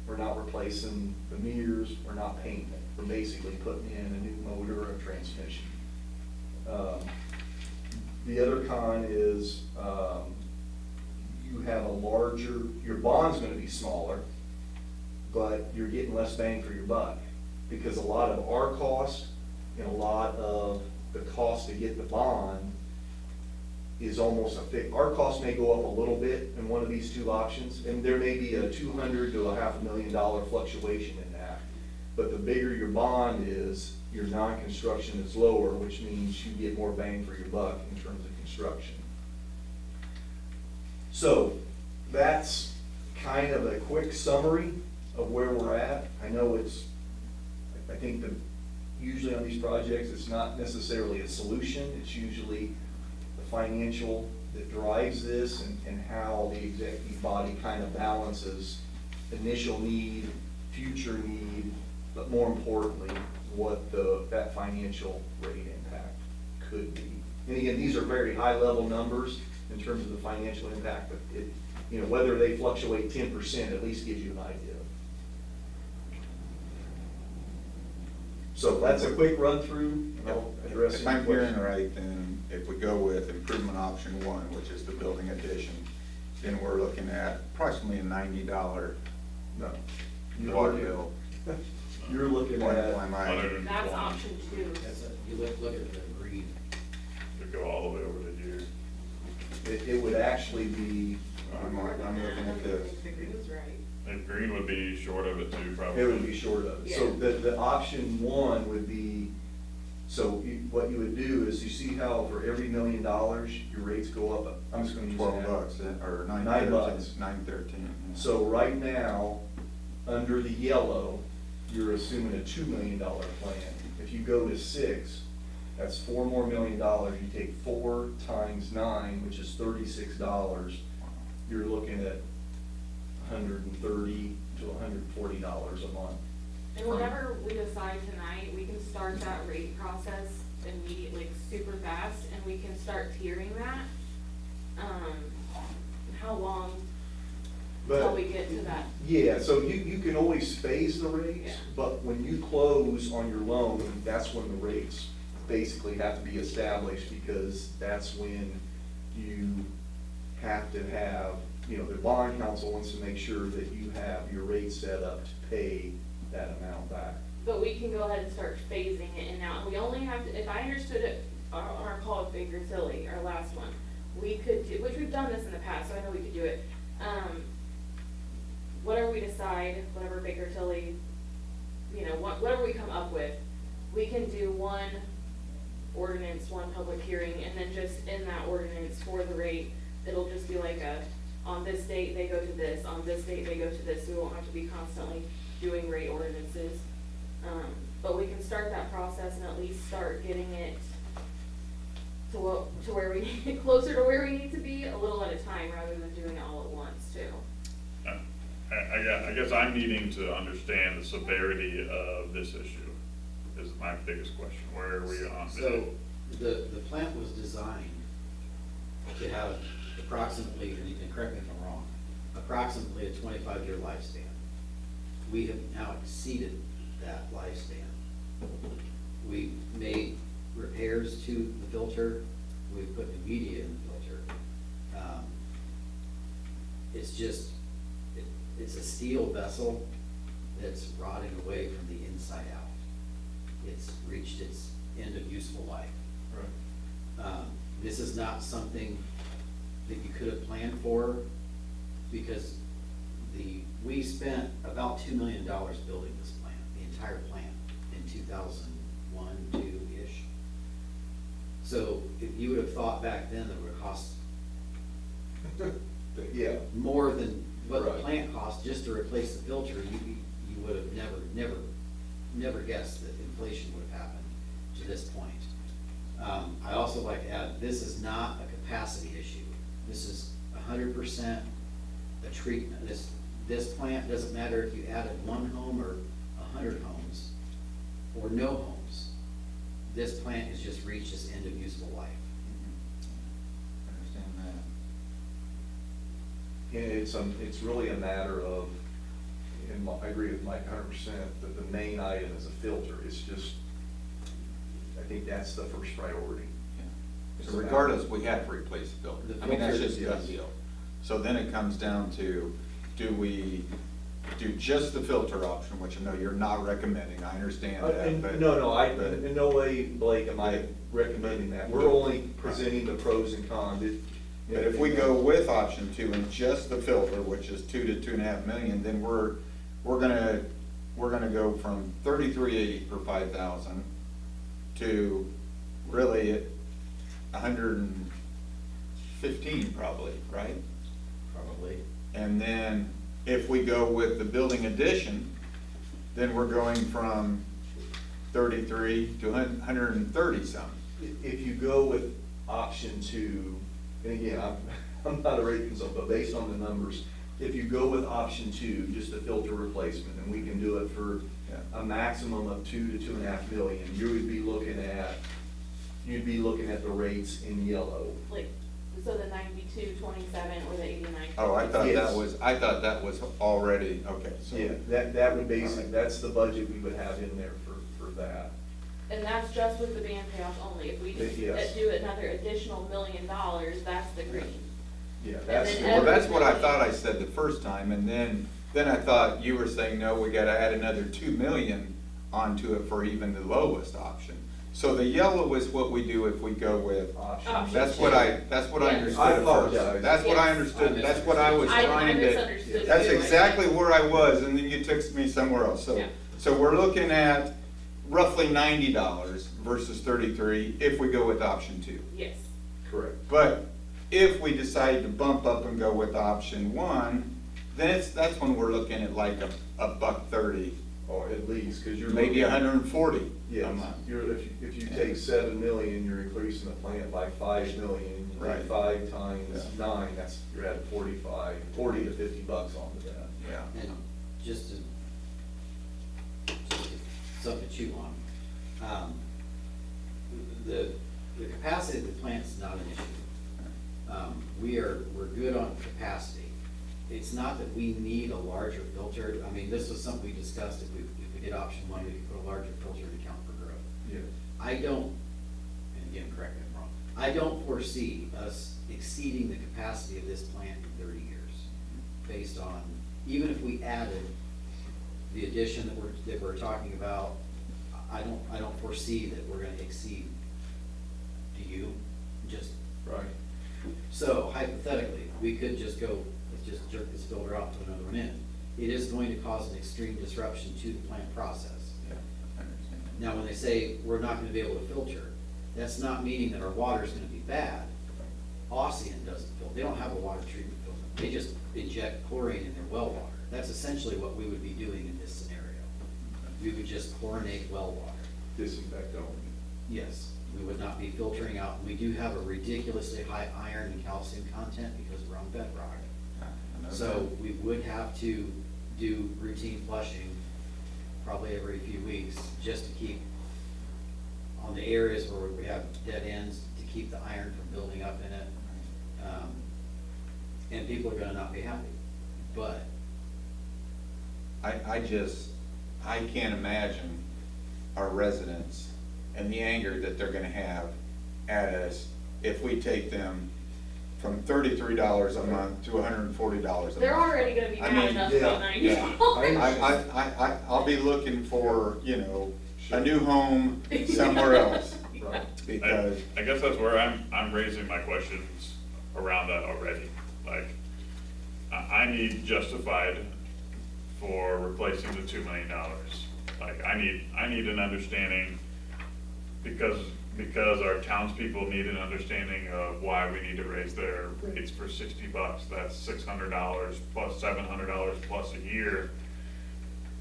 we're not replacing the mirrors, we're not painting it. We're basically putting in a new motor or a transmission. The other con is you have a larger, your bond's gonna be smaller, but you're getting less bang for your buck. Because a lot of our cost and a lot of the cost to get the bond is almost a fixed. Our cost may go up a little bit in one of these 2 options, and there may be a $200,000 to $500,000 fluctuation in that. But the bigger your bond is, your non-construction is lower, which means you get more bang for your buck in terms of construction. So, that's kind of a quick summary of where we're at. I know I think that usually on these projects, it's not necessarily a solution, it's usually the financial that drives this and how the executive body kind of balances initial need, future need, but more importantly, what that financial rate impact could be. And again, these are very high-level numbers in terms of the financial impact, but it, you know, whether they fluctuate 10% at least gives you an idea. So that's a quick run through, and I'll address
If
any
I'm hearing
questions.
right, then if we go with improvement option one, which is the building addition, then we're looking at approximately a $90
No.
water bill.
You're looking
Why
at,
am I-
120
That's option two.
You look at the green.
to go all the way over to here.
it would actually be,
I'm looking at this.
The green's right.
And green would be short of it too, probably.
it would be short of it. So
Yeah.
the option one would be, so what you would do is, you see how for every $1 million, your rates go up, I'm just gonna use
$12
that.
or
$9.
$9.13.
So right now, under the yellow, you're assuming a $2 million plan. If you go to 6, that's $4 more million. You take 4 times 9, which is $36. You're looking at $130 to $140 a month.
And whatever we decide tonight, we can start that rate process immediately, like, super fast, and we can start tiering that. How long till we get to that?
Yeah, so you can always phase the rates,
Yeah.
but when you close on your loan, that's when the rates basically have to be established, because that's when you have to have, you know, the bond council wants to make sure that you have your rate set up to pay that amount back.
But we can go ahead and start phasing it in now. We only have to, if I understood it, on our call with Baker Tilly, our last one, we could do, which we've done this in the past, so I know we could do it. Whatever we decide, whatever Baker Tilly, you know, whatever we come up with, we can do one ordinance, one public hearing, and then just in that ordinance for the rate, it'll just be like on this date, they go to this, on this date, they go to this, so we won't have to be constantly doing rate ordinances. But we can start that process and at least start getting it to where we need, closer to where we need to be, a little at a time, rather than doing it all at once, too.
I guess I'm needing to understand the severity of this issue, is my biggest question. Where are we on?
So, the plant was designed to have approximately, and you can correct me if I'm wrong, approximately a 25-year lifespan. We have now exceeded that lifespan. We made repairs to the filter, we put new media in the filter. It's just, it's a steel vessel that's rotting away from the inside out. It's reached its end of useful life.
Right.
This is not something that you could have planned for, because we spent about $2 million building this plant, the entire plant, in 2001, 2-ish. So if you would have thought back then that it would cost
Yeah.
more than what the
Right.
plant cost just to replace the filter, you would have never guessed that inflation would have happened to this point. I also like to add, this is not a capacity issue. This is 100% a treatment. This plant, doesn't matter if you added 1 home or 100 homes, or no homes. This plant has just reached its end of useful life.
I understand that.
And it's really a matter of, and I agree with Mike 100%, that the main item is a filter. It's just, I think that's the first priority.
So regardless, we have to replace the filter.
The
I mean, that's
filter,
just a done
yes.
deal. So then it comes down to, do we do just the filter option, which I know you're not recommending, I understand that, but.
No,
but-
in no way, Blake, am I recommending that. We're only presenting the pros and cons.
But if we go with option 2 and just the filter, which is 2 to 2.5 million, then we're gonna go from 3380 per 5,000 to really 115 probably, right?
Probably.
And then if we go with the building addition, then we're going from 33 to 130 some.
If you go with option two, and again, I'm not a rate consultant, but based on the numbers, if you go with option two, just a filter replacement, and we can do it for a maximum of 2 to 2.5 million, you'd be looking at the rates in yellow.
Like, so the 9227 or the 89.
Oh, I thought
Yes.
that was already, okay, so.
Yeah, that would that's the budget we would have in there for that.
And that's just with the band payoff only. If we just
Yes.
do another additional $1 million, that's the green.
Yeah,
And
that's,
then
Well, that's what I thought I said the first time, and then I thought you were saying, no, we gotta add another 2 million onto it for even the lowest option. So the yellow is what we do if we go with,
option.
that's what I understood
I
at
apologize.
first. That's what I
Yes.
understood, that's what I was
I
trying to.
misunderstood
That's
too, I
exactly
think.
where I was, and then you took me somewhere else, so.
Yeah.
So we're looking at roughly $90 versus 33 if we go with option two.
Yes.
Correct.
But if we decide to bump up and go with option one, then that's when we're looking at like a $1.30,
Or at least, because you're.
maybe
looking-
140 a
Yes,
month.
if you take 7 million, you're increasing the plant by 5 million. You
Right.
take 5 times
Yeah.
9, you're at 40 to $50 onto that.
Yeah.
And just something to chew on. The capacity of the plant's not an issue. We're good on capacity. It's not that we need a larger filter. I mean, this was something we discussed, if we did option one, we could put a larger filter to account for growth.
Yeah.
I don't, and again, correct me if I'm wrong, I don't foresee us exceeding the capacity of this plant in 30 years, based on, even if we added the addition that we're talking about, I don't foresee that we're gonna exceed. Do you? Just,
Right.
so hypothetically, we could just go, let's just jerk this filter out, put another one in. It is going to cause an extreme disruption to the plant process.
Yeah, I understand.
Now, when they say we're not gonna be able to filter, that's not meaning that our water's gonna be bad. Ocean doesn't filter, they don't have a water treatment filter, they just inject chlorine in their well water. That's essentially what we would be doing in this scenario. We would just chlorinate well water.
Disinfect only.
Yes, we would not be filtering out, we do have a ridiculously high iron and calcium content because we're on bedrock.
I know
So we would have to do routine flushing probably every few weeks, just to keep, on the areas where we have dead ends, to keep the iron from building up in it. And people are gonna not be happy, but
I can't imagine our residents and the anger that they're gonna have at us if we take them from $33 a month to $140 a month.
They're already gonna be
I
mad
mean,
enough
yeah,
about 90.
yeah.
I'll be looking for, a new home somewhere else,
Right.
because,
I guess that's where I'm raising my questions around that already. Like, I need justified for replacing the $2 million. Like, I need an understanding, because our townspeople need an understanding of why we need to raise their rates for $60. That's $600 plus $700 plus a year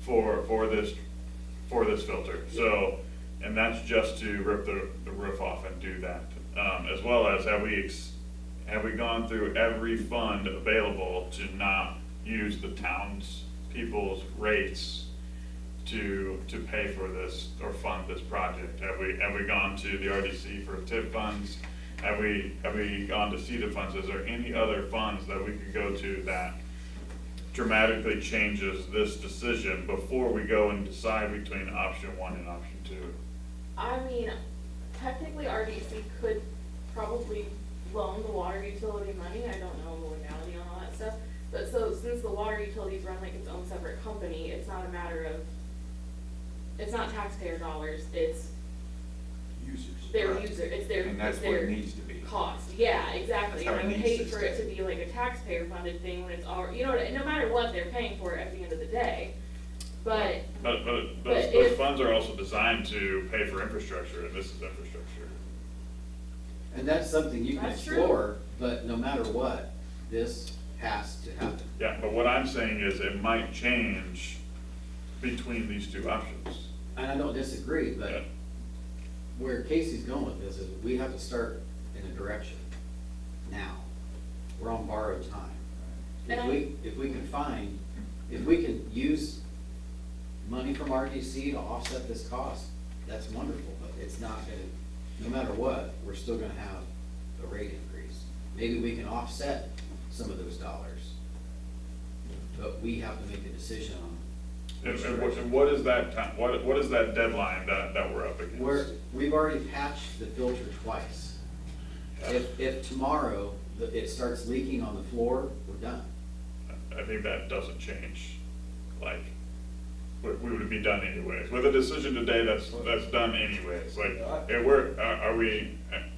for this filter. So, and that's just to rip the roof off and do that. As well as have we gone through every fund available to not use the townspeople's rates to pay for this or fund this project? Have we gone to the RDC for TIP funds? Have we gone to CETA funds? Is there any other funds that we could go to that dramatically changes this decision before we go and decide between option one and option two?
I mean, technically RDC could probably loan the water utility money. I don't know the legality on all that stuff. But so since the water utilities run like its own separate company, it's not a matter of, it's not taxpayer dollars, it's their
Right.
user, it's their,
and that's
it's
what it
their
needs to be.
cost. Yeah, exactly.
That's how
And I
it
would
needs
hate
to
for it to
stay.
be like a taxpayer funded thing when it's all, no matter what, they're paying for it at the end of the day. But
But
But
those
if-
funds are also designed to pay for infrastructure, and this is infrastructure.
and that's something you can
That's true.
explore, but no matter what, this has to happen.
Yeah, but what I'm saying is it might change between these two options.
And I don't disagree,
Yeah.
but where Casey's going with this is we have to start in a direction now. We're on borrowed time. If we can use money from RDC to offset this cost, that's wonderful, but it's not gonna, no matter what, we're still gonna have a rate increase. Maybe we can offset some of those dollars, but we have to make a decision on.
And what is that time, what is that deadline that we're up against?
We've already patched the filter twice. If tomorrow it starts leaking on the floor, we're done.
I think that doesn't change, like, we would be done anyways. With a decision today, that's done anyways, like, are we,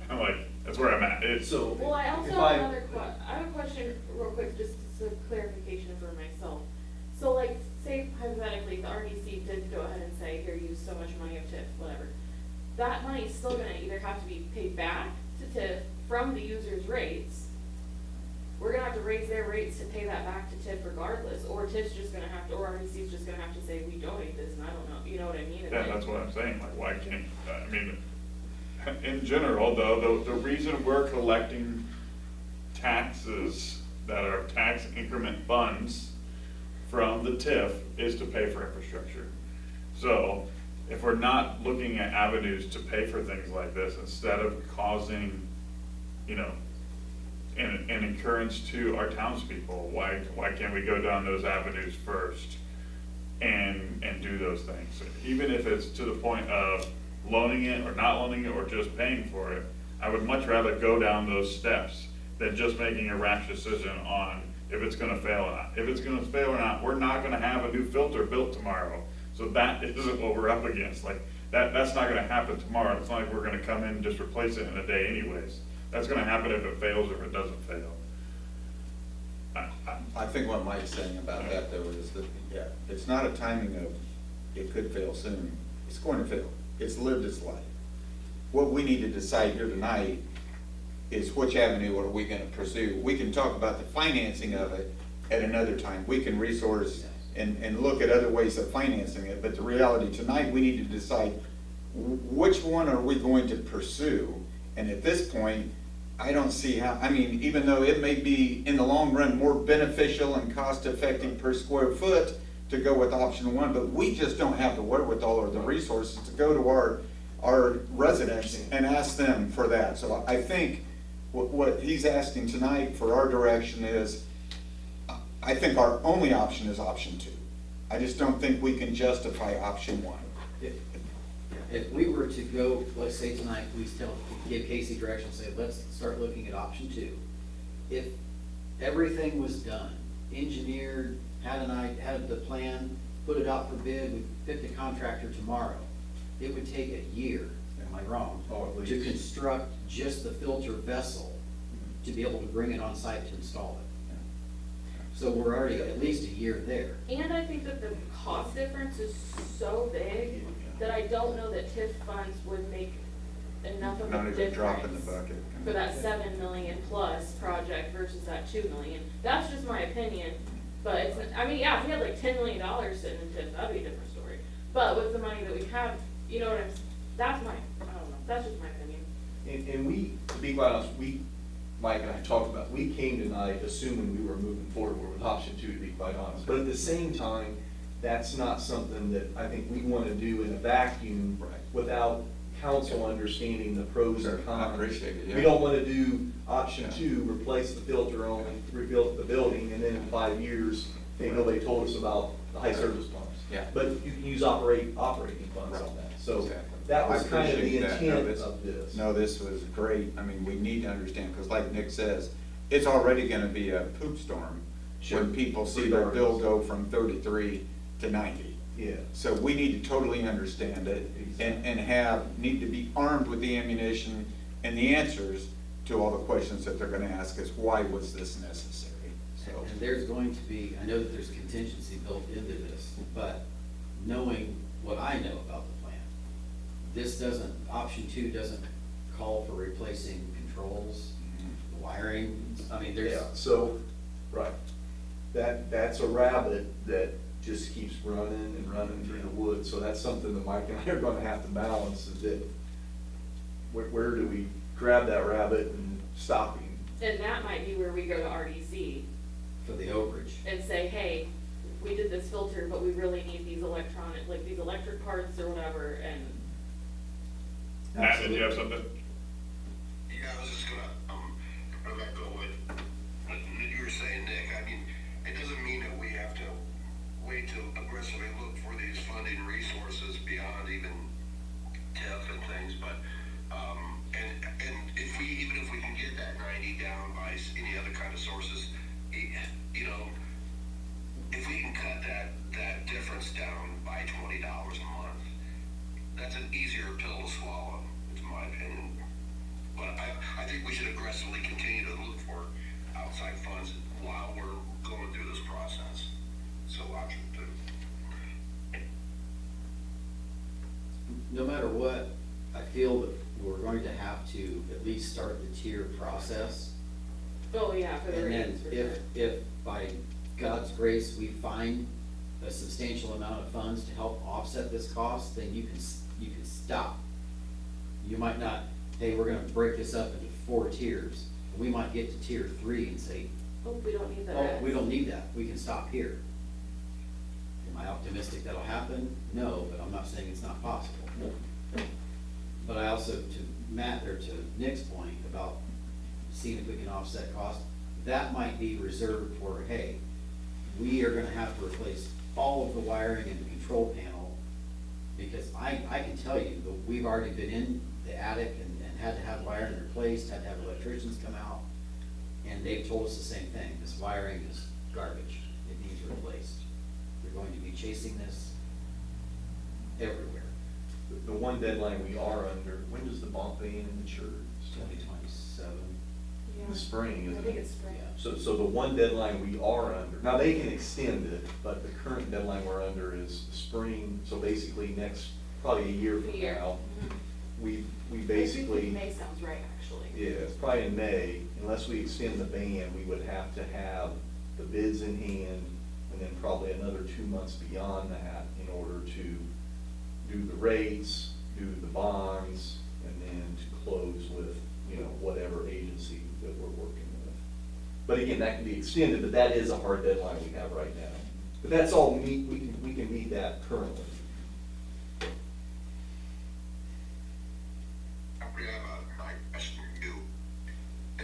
I'm like, that's where I'm at, it's.
So.
Well, I also
if
have another I have a question real quick, just as a clarification for myself. So like, say hypothetically, the RDC did go ahead and say, here, use so much money of TIF, whatever. That money's still gonna either have to be paid back to TIF from the user's rates. We're gonna have to raise their rates to pay that back to TIF regardless, or TIF's just gonna have to, or RDC's just gonna have to say, we donate this, and I don't know, you know what I mean?
Yeah, that's what I'm saying, like, why can't, I mean, in general, though, the reason we're collecting taxes that are tax increment funds from the TIF is to pay for infrastructure. So, if we're not looking at avenues to pay for things like this, instead of causing, you know, an incurrence to our townspeople, why can't we go down those avenues first and do those things? Even if it's to the point of loaning it or not loaning it or just paying for it, I would much rather go down those steps than just making a rash decision on if it's gonna fail or not. If it's gonna fail or not, we're not gonna have a new filter built tomorrow. So that isn't what we're up against. Like, that's not gonna happen tomorrow. It's not like we're gonna come in and just replace it in a day anyways. That's gonna happen if it fails or if it doesn't fail.
I think what Mike's saying about that though is that, yeah, it's not a timing of, it could fail soon. It's going to fail. It's lived its life. What we need to decide here tonight is which avenue are we gonna pursue. We can talk about the financing of it at another time. We can resource and look at other ways of financing it, but the reality tonight, we need to decide which one are we going to pursue. And at this point, I don't see how, I mean, even though it may be in the long run more beneficial and cost effective per square foot to go with option one, but we just don't have the wherewithal or the resources to go to our residents and ask them for that. So I think what he's asking tonight for our direction is, I think our only option is option two. I just don't think we can justify option one.
If we were to go, let's say tonight, give Casey direction, say, let's start looking at option two. If everything was done, engineered, had the plan, put it out for bid, we picked a contractor tomorrow, it would take a year, am I wrong?
Oh, at
To
least.
construct just the filter vessel, to be able to bring it on site to install it. So we're already at least a year there.
And I think that the cost difference is so big that I don't know that TIF funds would make enough of
Not
a
even a drop in the
difference
bucket.
for that 7 million plus project versus that 2 million. That's just my opinion, but it's, I mean, yeah, if we had like $10 million sitting in TIF, that'd be a different story. But with the money that we have, you know what that's my, I don't know, that's just my opinion.
And we, to be quite honest, Mike and I talked about, we came tonight assuming we were moving forward with option two, to be quite honest. But at the same time, that's not something that I think we want to do in a vacuum without council understanding the pros and cons.
I appreciate it, yeah.
We don't want to do option two, replace the filter only, rebuild the building, and then in 5 years, nobody told us about the high service pumps.
Yeah.
But you can use operating funds on that. So
Exactly.
that was
I
kind of the
appreciate that.
intent
No,
of this.
No, this was great. I mean, we need to understand, because like Nick says, it's already gonna be a poop storm
Sure.
when people see their bill go from 33 to 90.
Yeah.
So we need to totally understand it and need to be armed with the ammunition and the answers to all the questions that they're gonna ask us. Why was this necessary? So,
And there's going to be, I know that there's contingency built into this, but knowing what I know about the plan, this doesn't, option two doesn't call for replacing controls, wiring, I mean, there's.
Yeah, so, right. that's a rabbit that just keeps running and running through the woods. So that's something that Mike and I are gonna have to balance, is that where do we grab that rabbit and stop him?
And that might be where we go to RDC
For the overage.
and say, hey, we did this filter, but we really need these electronic, like these electric parts or whatever, and
Matt, did you have something?
Yeah, I was just gonna echo what you were saying, Nick. I mean, it doesn't mean that we have to wait to aggressively look for these funding resources beyond even TIF and things, but, and even if we can get that 90 down by any other kind of sources, you know, if we can cut that difference down by $20 a month, that's an easier pill to swallow, is my opinion. But I think we should aggressively continue to look for outside funds while we're going through this process. So option 2.
No matter what, I feel that we're going to have to at least start the tier process.
oh yeah, for the
And then
ratings for sure.
if by God's grace, we find a substantial amount of funds to help offset this cost, then you can stop. You might not, hey, we're gonna break this up into 4 tiers. We might get to tier 3 and say,
Oh, we don't need that.
oh, we don't need that, we can stop here. Am I optimistic that'll happen? No, but I'm not saying it's not possible. But I also, to Matt, or to Nick's point about seeing if we can offset costs, that might be reserved for, hey, we are gonna have to replace all of the wiring in the control panel, because I can tell you that we've already been in the attic and had to have wiring replaced, had to have electricians come out, and they've told us the same thing, this wiring is garbage, it needs replaced. We're going to be chasing this everywhere.
The one deadline we are under, when does the bond ban mature?
2027.
Yeah.
In the spring, isn't it?
I think it's spring.
Yeah.
So the one deadline we are under, now they can extend it, but the current deadline we're under is the spring, so basically next, probably a year from now.
Mhm.
We basically,
May sounds right, actually.
yeah, it's probably in May, unless we extend the ban, we would have to have the bids in hand, and then probably another 2 months beyond that in order to do the rates, do the bonds, and then to close with, you know, whatever agency that we're working with. But again, that can be extended, but that is a hard deadline we have right now. But that's all we can meet that currently.
We have a question for you.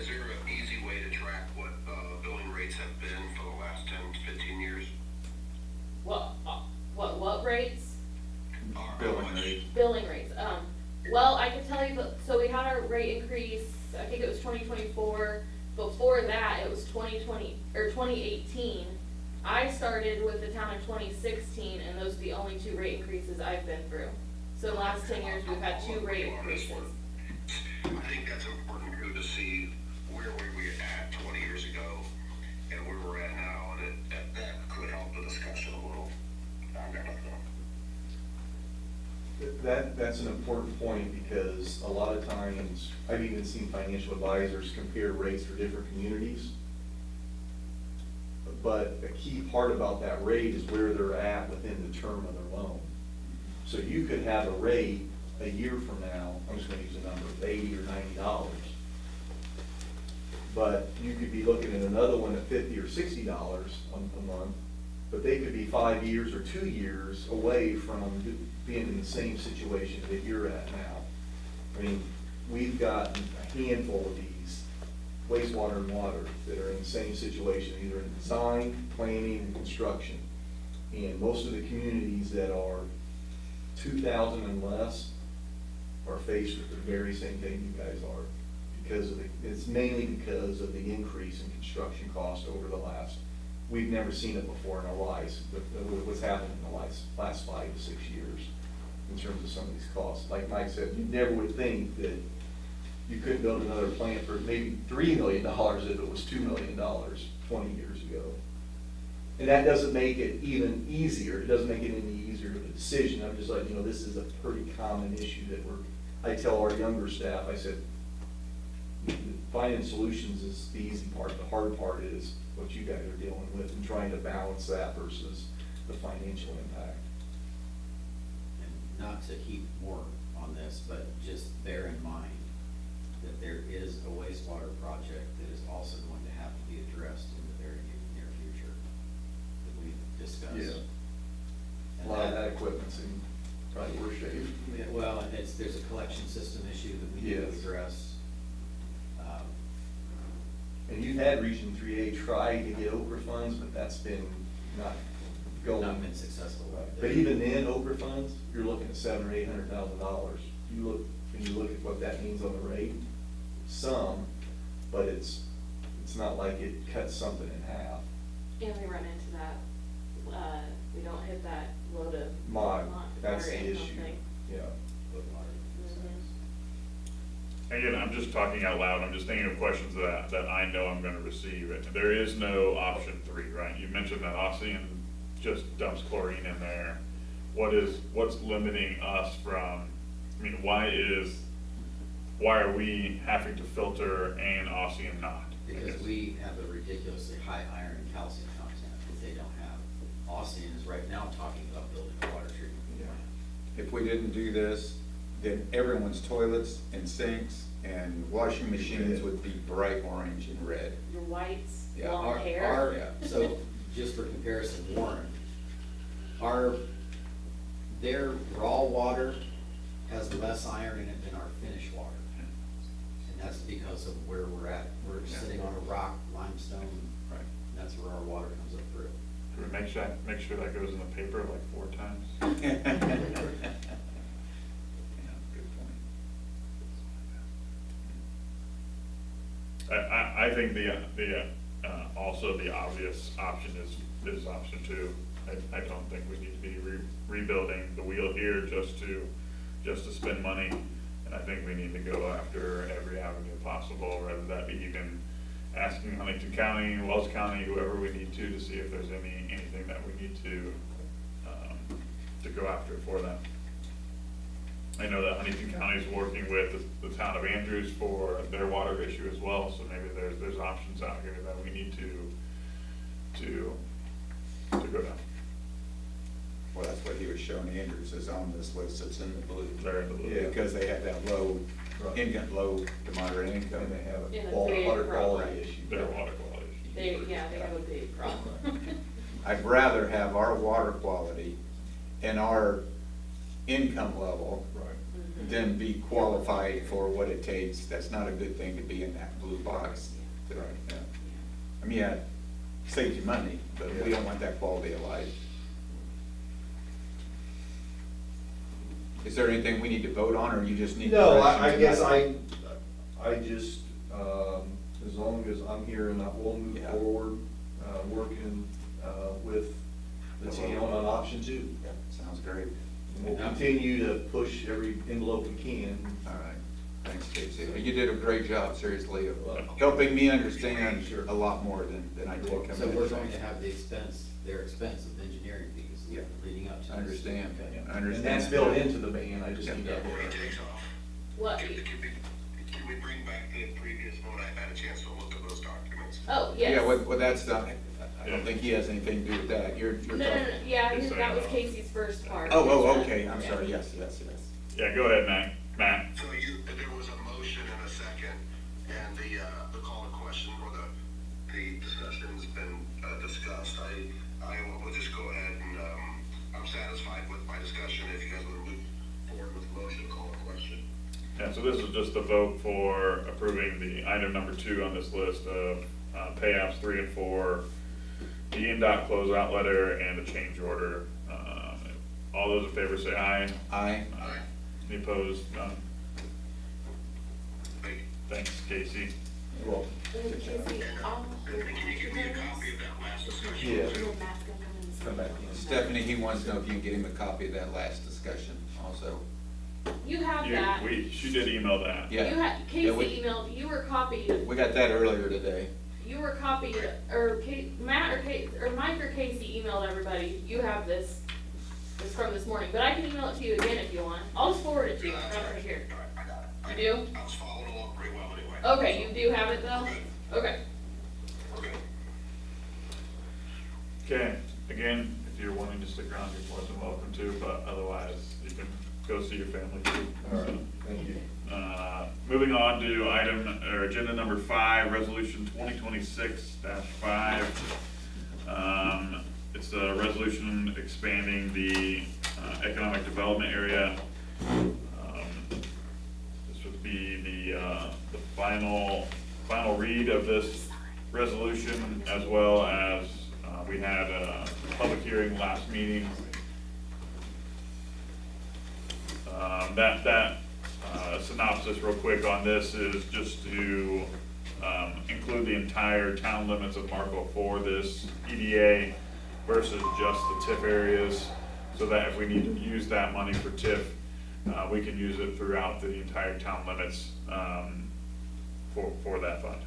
Is there an easy way to track what billing rates have been for the last 10 to 15 years?
What rates?
Or how
Billing
much?
rate.
Billing rates, well, I can tell you, so we had our rate increase, I think it was 2024. Before that, it was 2020, or 2018. I started with the town in 2016, and those are the only 2 rate increases I've been through. So in the last 10 years, we've had 2 rate increases.
I think that's important too, to see where we were at 20 years ago and where we're at now, and that could help the discussion a little. I've got nothing.
That's an important point, because a lot of times, I've even seen financial advisors compare rates for different communities. But a key part about that rate is where they're at within the term of their loan. So you could have a rate a year from now, I'm just gonna use a number, of $80 or $90. But you could be looking at another one at $50 or $60 a month, but they could be 5 years or 2 years away from being in the same situation that you're at now. I mean, we've got a handful of these wastewater and water that are in the same situation, either in design, planning, and construction. And most of the communities that are 2,000 and less are faced with the very same thing you guys are. Because of it's mainly because of the increase in construction costs over the last, we've never seen it before in our lives, but what's happened in the last 5 to 6 years in terms of some of these costs. Like Mike said, you never would think that you couldn't build another plant for maybe $3 million if it was $2 million 20 years ago. And that doesn't make it even easier. It doesn't make it any easier of a decision. I'm just like, you know, this is a pretty common issue that I tell our younger staff, I said, finding solutions is the easy part. The hard part is what you guys are dealing with and trying to balance that versus the financial impact.
And not to heap more on this, but just bear in mind that there is a wastewater project that is also going to have to be addressed in the very near future that we've discussed.
A lot of that equipment's in probably worse shape.
Yeah, well, and there's a collection system issue that we need to
Yes.
address.
And you've had Region 3A try to get Okra funds, but that's been not going.
Not been successful.
But even then, Okra funds, you're looking at $700,000 or $800,000. When you look at what that means on the rate, some, but it's not like it cuts something in half.
And we run into that, we don't hit that load of.
Mod, that's
water
the
income
issue,
thing.
yeah.
Again, I'm just talking out loud, I'm just thinking of questions that I know I'm gonna receive. There is no option 3, right? You mentioned that Ossian just dumps chlorine in there. What's limiting us from, I mean, why are we having to filter and Ossian not?
Because we have a ridiculously high iron and calcium content that they don't have. Ossian is right now talking about building a water treatment plant.
If we didn't do this, then everyone's toilets and sinks and washing machines would be bright orange and red.
Your whites,
Yeah,
long hair.
Yeah.
So, just for comparison, Warren, their raw water has less iron in it than our finished water. And that's because of where we're at. We're sitting on a rock, limestone,
Right.
and that's where our water comes up through.
Do we make sure that goes in the paper like 4 times?
Yeah, good point.
I think also the obvious option is option 2. I don't think we need to be rebuilding the wheel here just to spend money. And I think we need to go after every avenue possible, whether that be even asking Huntington County, Wells County, whoever we need to see if there's anything that we need to go after for them. I know that Huntington County is working with the town of Andrews for their water issue as well, so maybe there's options out here that we need to go down.
Well, that's what he was showing Andrews is on this list, it's in the blue.
They're in the blue.
Yeah, because they have that low
Right.
income, low to moderate income.
And they have
Yeah,
a
the big
water
problem.
quality issue.
Their water quality.
They have a big problem.
I'd rather have our water quality and our income level
Right.
than be qualified for what it takes. That's not a good thing to be in that blue box.
Right.
Yeah. I mean, yeah, it saves you money, but we don't want that quality of life. Is there anything we need to vote on, or you just need?
No, I
direction
guess
tonight?
I just, as long as I'm here and we'll move
Yeah.
forward, working, with the town on option 2.
Yeah, sounds great.
And we'll continue to push every envelope we can.
All right, thanks, Casey. You did a great job, seriously, of helping me understand
Sure.
a lot more than I did coming in.
So we're going to have their expense of engineering fees
Yeah.
leading up to this.
I understand.
Okay.
I understand.
And that's built into the ban, I just
Yeah.
need that.
Before he takes off,
What?
can we bring back the previous vote? I've had a chance to look at those documents.
Oh, yes.
Yeah, what that's done, I don't think he has anything to do with that. You're
No,
talking.
yeah,
Just so
that
you
was
know.
Casey's first part.
Oh, okay, I'm
Yeah.
sorry, yes.
Yeah, go ahead, Matt.
So there was a motion and a second, and the call to question or the discussion's been discussed. I will just go ahead and, I'm satisfied with my discussion. If you guys want to move forward with the motion, call to question.
Yeah, so this is just a vote for approving the item number 2 on this list of pay apps 3 and 4, the NDOT closeout letter, and the change order. All those in favor say aye.
Aye.
Aye.
Any opposed? None.
Thank you.
Thanks, Casey.
You're welcome.
And Casey, I'll.
And can you give me a copy of that last discussion?
Yeah.
And then Matt's gonna come in and
Come back in.
Stephanie, he wants to know if you can get him a copy of that last discussion also.
You have that.
She did email that.
Yeah.
You had, Casey
Yeah, we-
emailed, you were copied,
We got that earlier today.
or Matt or Mike or Casey emailed everybody, you have this from this morning, but I can email it to you again if you want. I'll just forward it to you, I got it right here.
All right, I got it.
You do?
I was following along pretty well anyway.
Okay, you do have it though? Okay.
Okay, again, if you're wanting to stick around, you're more than welcome to, but otherwise, you can go see your family too.
All right, thank you.
Moving on to item, or agenda number 5, resolution 2026-5. It's a resolution expanding the economic development area. This would be the final read of this resolution, as well as we had a public hearing last meeting. That synopsis real quick on this is just to include the entire town limits of Markle for this EDA versus just the TIF areas, so that if we need to use that money for TIF, we can use it throughout the entire town limits for that fund.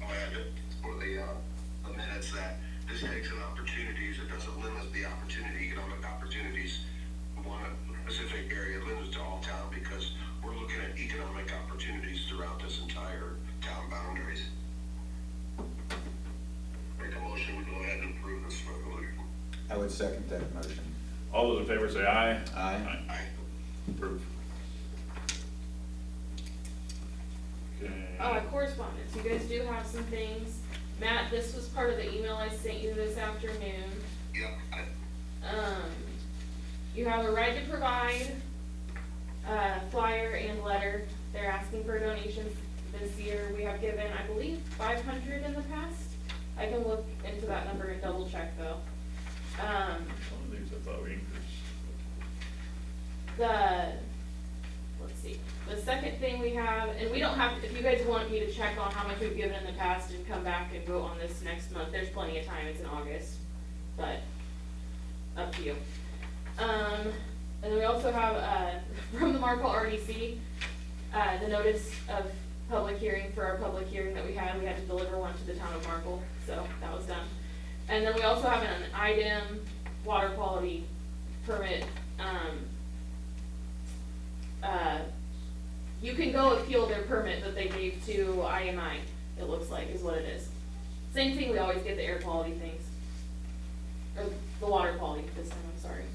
I'll add it for the minutes that this takes in opportunities, it doesn't limit the opportunity, economic opportunities of one specific area, it limits to all town, because we're looking at economic opportunities throughout this entire town boundaries. Make a motion, we go ahead and approve this resolution.
I would second that motion.
All those in favor say aye.
Aye.
Aye.
Approve.
Correspondence, you guys do have some things. Matt, this was part of the email I sent you this afternoon.
Yep.
You have a right to provide, flyer and letter. They're asking for donations this year. We have given, I believe, 500 in the past. I can look into that number and double check though.
One of these I thought we increased.
Let's see, the second thing we have, and we don't have, if you guys want me to check on how much we've given in the past and come back and vote on this next month, there's plenty of time, it's in August, but up to you. And then we also have, from the Markle RDC, the notice of public hearing for our public hearing that we had to deliver one to the town of Markle, so that was done. And then we also have an IDEM water quality permit. You can go appeal their permit that they gave to IMI, it looks like, is what it is. Same thing, we always get the air quality things. Or the water quality this time, I'm sorry.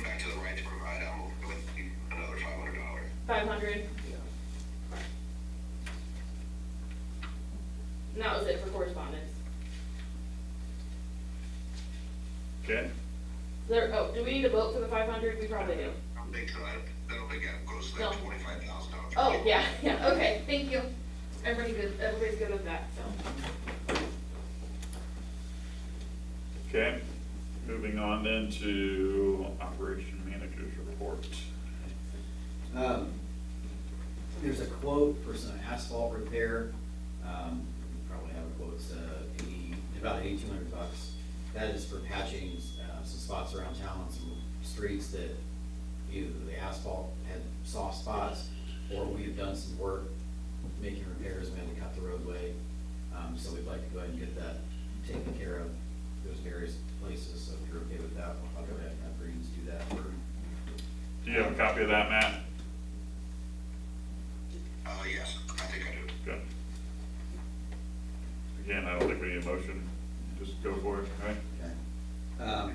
Back to the right to provide, I'm with another $500.
500? And that was it for correspondence.
Okay,
Do we need to vote for the 500? We probably do.
I don't think so. I don't think that goes to that
No.
$25,000.
Oh, yeah, okay, thank you. Everybody's good with that, so.
okay. Moving on then to operation manager's report.
There's a quote for some asphalt repair. You probably have a quote, it's about $8,200. That is for patching some spots around town on some streets that either the asphalt had soft spots, or we've done some work making repairs, we had to cut the roadway. So we'd like to go ahead and get that taken care of, those various places. So if you're okay with that, I'll go ahead and have Greens do that for.
Do you have a copy of that, Matt?
Yes, I think I do.
Good. Again, I don't think we need a motion, just go for it, right?
Okay.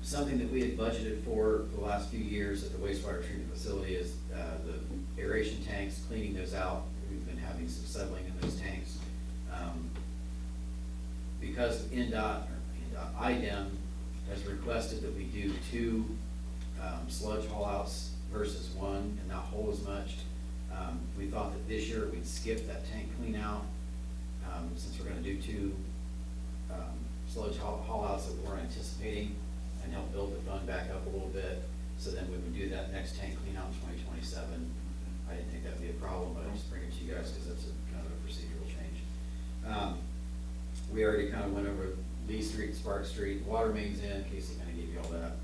Something that we had budgeted for the last few years at the wastewater treatment facility is the aeration tanks, cleaning those out. We've been having some settling in those tanks. Because IDEM has requested that we do 2 sludge haul outs versus 1 and not haul as much. We thought that this year we'd skip that tank clean out, since we're gonna do 2 sludge haul outs that we weren't anticipating, and help build the fund back up a little bit. So then we would do that next tank clean out in 2027. I didn't think that'd be a problem, but I just bring it to you guys because that's kind of a procedural change. We already kind of went over Lee Street, Spark Street, water mains in, Casey kind of gave you all that.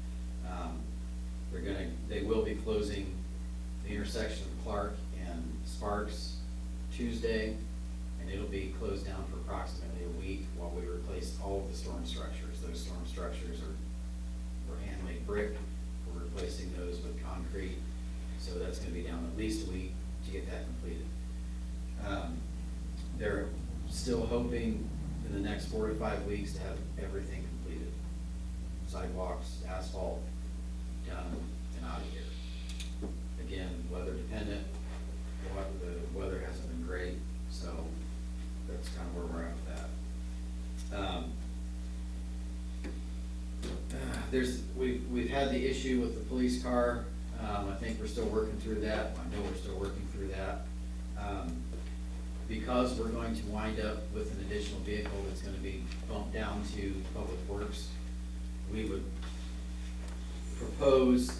They will be closing the intersection of Clark and Sparks Tuesday, and it'll be closed down for approximately a week while we replace all of the storm structures. Those storm structures are hand-made brick. We're replacing those with concrete, so that's gonna be down at least a week to get that completed. There are still hoping in the next 4 to 5 weeks to have everything completed. Sidewalks, asphalt, done and out of here. Again, weather dependent, the weather hasn't been great, so that's kind of where we're at with that. We've had the issue with the police car. I think we're still working through that. I know we're still working through that. Because we're going to wind up with an additional vehicle that's gonna be bumped down to Public Works, we would propose,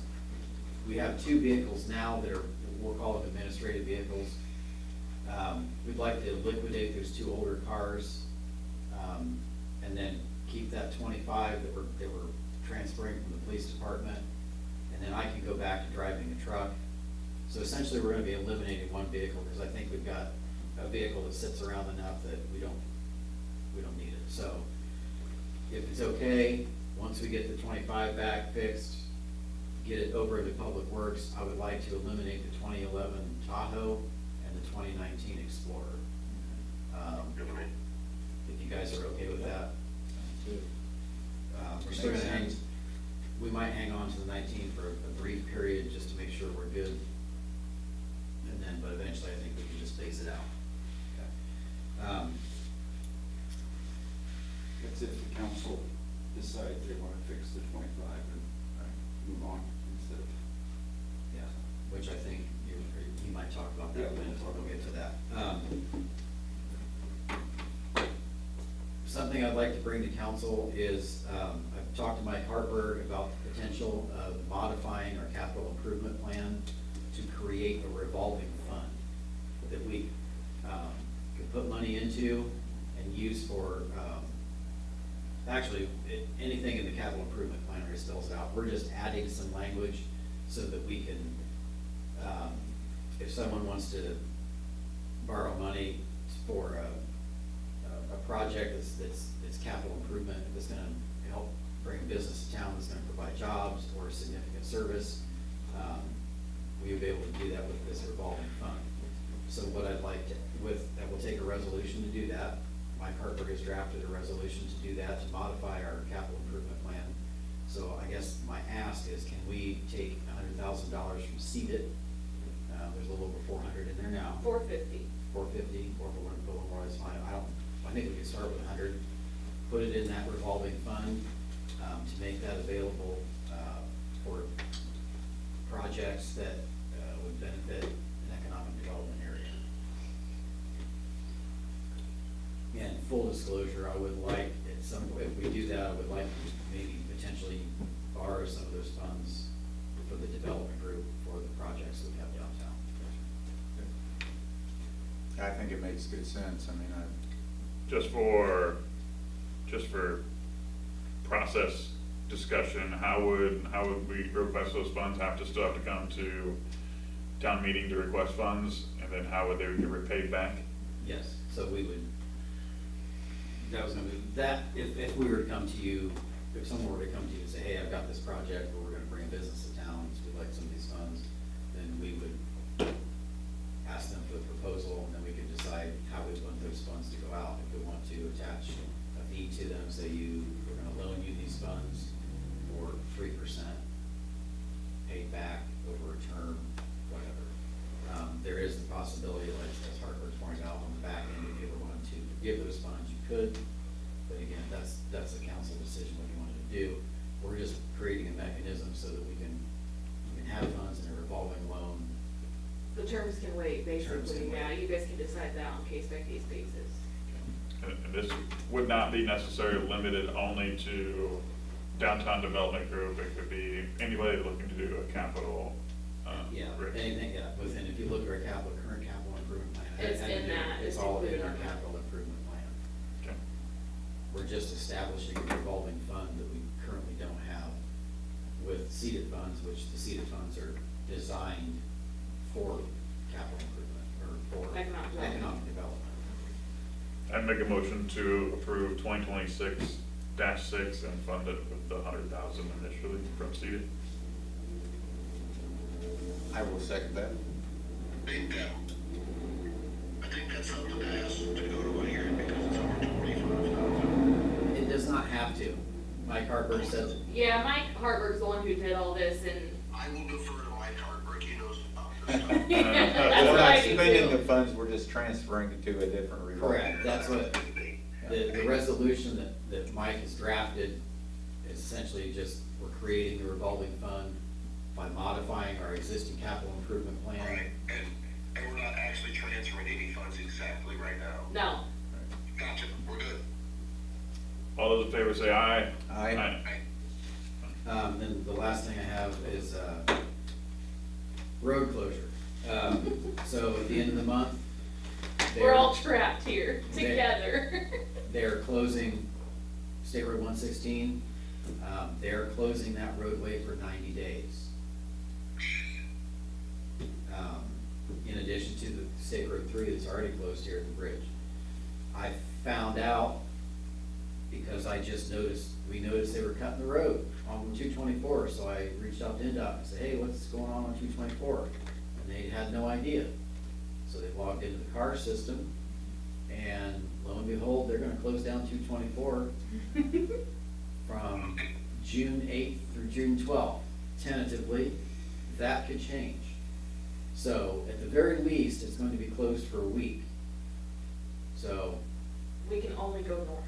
we have 2 vehicles now that are, we'll call them administrative vehicles. We'd like to liquidate those 2 older cars, and then keep that 25 that we're transferring from the police department, and then I can go back to driving a truck. So essentially, we're gonna be eliminating 1 vehicle, because I think we've got a vehicle that sits around enough that we don't need it. So if it's okay, once we get the 25 back fixed, get it over to Public Works, I would like to eliminate the 2011 Tahoe and the 2019 Explorer.
Good to me.
If you guys are okay with that. We're still gonna hang, we might hang on to the 19 for a brief period just to make sure we're good. And then, but eventually I think we can just phase it out. Okay.
That's if the council decides they want to fix the 25 and move on instead of.
Yeah, which I think you might talk about that
Yeah,
in a minute, we'll get to that. Something I'd like to bring to council is, I've talked to Mike Harper about the potential of modifying our capital improvement plan to create a revolving fund that we could put money into and use for, actually, anything in the capital improvement plan already spells it out. We're just adding some language so that we can, if someone wants to borrow money for a project that's capital improvement, that's gonna help bring business to town, that's gonna provide jobs or significant service, we would be able to do that with this revolving fund. So what I'd like to, that will take a resolution to do that. Mike Harper has drafted a resolution to do that, to modify our capital improvement plan. So I guess my ask is, can we take $100,000 from seeded? There's a little over 400 in there now.
450.
450, or if we want to go a little more, that's fine. I think we could start with 100, put it in that revolving fund, to make that available, for projects that, would benefit an economic development area. And full disclosure, I would like, at some point, if we do that, I would like to maybe potentially borrow some of those funds for the development group for the projects that we have downtown.
I think it makes good sense. I mean,
Just for process discussion, how would we request those funds? Still have to come to town meeting to request funds, and then how would they get repaid back?
Yes, so we would, that was gonna be, that, if we were to come to you, if someone were to come to you and say, hey, I've got this project where we're gonna bring business to town, so we'd like some of these funds, then we would ask them for the proposal, and then we could decide how we want those funds to go out. If we want to attach a fee to them, say we're gonna loan you these funds for 3%, paid back over a term, whatever. There is the possibility, like as Hartford pointed out, on the back end, if you ever wanted to give those funds, you could. But again, that's a council decision what you wanted to do. We're just creating a mechanism so that we can have funds in a revolving loan.
The terms can wait,
Terms
basically,
can wait.
yeah, you guys can decide that on case-by-case basis.
And this would not be necessarily limited only to downtown development group. It could be anybody looking to do a capital.
Yeah,
bridge.
anything, yeah, within, if you look at our current capital improvement plan.
It's in that,
It's
it's
all in
included
our
in that.
capital improvement plan.
Okay.
We're just establishing a revolving fund that we currently don't have with seeded funds, which the seeded funds are designed for capital improvement, or for economic development.
I'd make a motion to approve 2026-6 and fund it with the 100,000 initially from seeded.
I will second that.
I think that's something to ask to go to a hearing,
too. Mike Harper said that.
Yeah, Mike Hartberg's the one who did all this, and
I will defer to Mike Hartberg, he knows about this stuff.
that's
We're
what
not
I do
spending
too.
the funds, we're just transferring it to a different revolving.
Correct, that's what, the resolution that Mike has drafted is essentially just, we're creating the revolving fund by modifying our existing capital improvement
Right,
plan.
and we're not actually transferring any funds exactly right now.
No,
Gotcha, we're good.
All those in favor say aye.
Aye.
Then the last thing I have is, road closure. So at the end of the month,
we're all trapped here
They-
together.
they're closing State Road 116. They're closing that roadway for 90 days. In addition to the State Road 3 that's already closed here at the bridge. I found out because I just noticed, we noticed they were cutting the road on 224, so I reached out to NDOT and said, hey, what's going on 224? And they had no idea. So they logged into the car system, and lo and behold, they're gonna close down 224 from June 8th through June 12th. Tentatively, that could change. So at the very least, it's going to be closed for a week. So
We can only go north.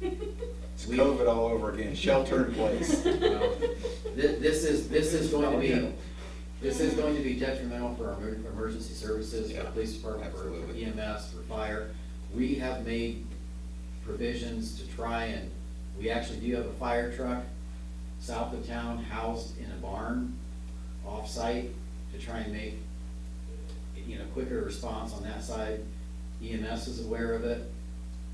It's COVID all over again, shelter in place.
This is going to be detrimental for our emergency services, for the police department, for
Absolutely.
EMS, for fire. We have made provisions to try and, we actually do have a fire truck south of town housed in a barn off-site to try and make, quicker response on that side. EMS is aware of it.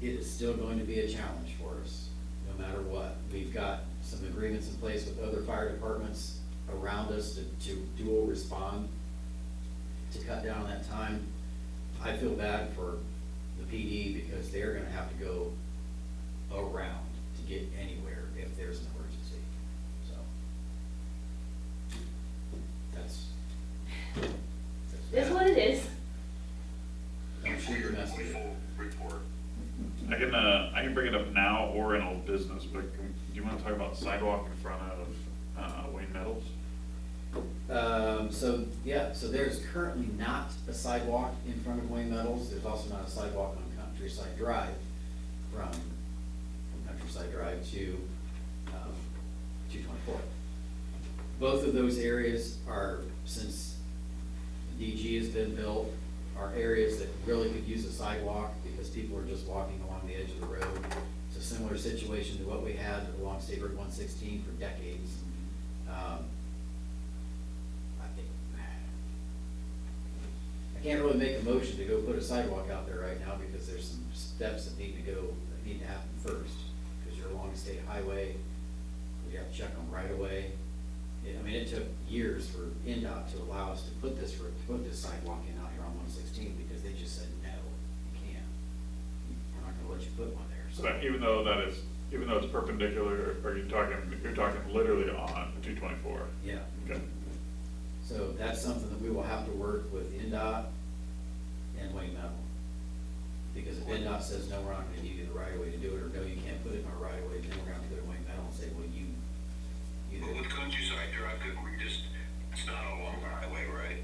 It is still going to be a challenge for us, no matter what. We've got some agreements in place with other fire departments around us to dual respond, to cut down on that time. I feel bad for the PD because they're gonna have to go around to get anywhere if there's an emergency, so. That's
Is what it is.
don't shoot your messenger.
Full report.
I can bring it up now or in old business, but do you wanna talk about the sidewalk in front of, Wayne Metals?
So there's currently not a sidewalk in front of Wayne Metals. There's also not a sidewalk on Countryside Drive from Countryside Drive to 224. Both of those areas are, since the DG has been built, are areas that really could use a sidewalk because people are just walking along the edge of the road. It's a similar situation to what we had along State Road 116 for decades. I can't really make a motion to go put a sidewalk out there right now because there's some steps that need to happen first. Because you're along a state highway, we have to check on right away. It took years for NDOT to allow us to put this sidewalk in out here on 116 because they just said, no, you can't. We're not gonna let you put one there.
So even though it's perpendicular, or you're talking literally on 224?
Yeah.
Okay.
So that's something that we will have to work with NDOT and Wayne Metal. Because if NDOT says, no, we're not gonna give you the right of way to do it, or no, you can't put it in our right of way, then we're gonna have to go to Wayne Metal and say, well, you
But with Countryside Drive, couldn't we just, it's not along the highway, right?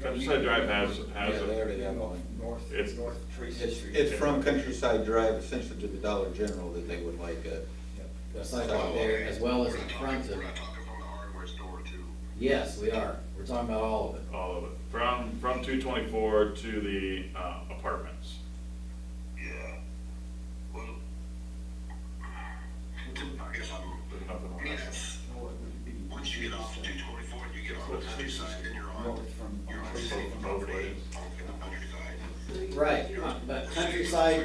Countryside Drive has
Yeah, they already have one.
It's-
North Tracy Street.
It's from Countryside Drive essentially to the Dollar General that they would like
a sidewalk there, as well as in front of,
We're not talking from the hardware store to.
yes, we are. We're talking about all of it.
all of it, from 224 to the apartments.
Yeah. Well, I guess
There's nothing on that.
yes. Once you get off 224 and you get on the countryside, then you're on,
North from
state
both
property
ways.
on the countryside.
Right, but countryside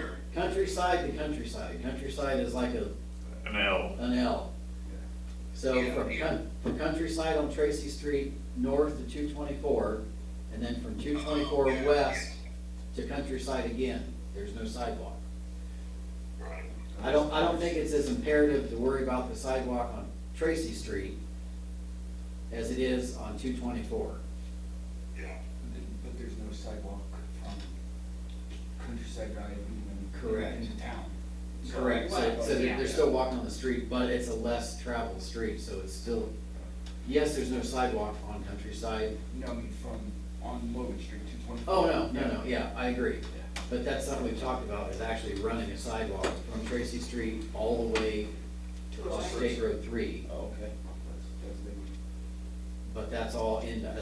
is like
An L.
an L. So from Countryside on Tracy Street, north to 224, and then from 224 west to Countryside again, there's no sidewalk.
Right.
I don't think it's as imperative to worry about the sidewalk on Tracy Street as it is on 224.
Yeah.
But there's no sidewalk from Countryside Drive even
Correct.
into town.
Correct, so,
What?
so they're,
Yeah.
they're still walking on the street, but it's a less traveled street, so it's still, yes, there's no sidewalk on Countryside.
No, I mean, from, on Logan Street, 224.
Oh, no, yeah, I agree. But that's something we've talked about, is actually running a sidewalk from Tracy Street all the way
To
to
a
State Road 3.
Oh, okay. That's big.
But that's all NDOT,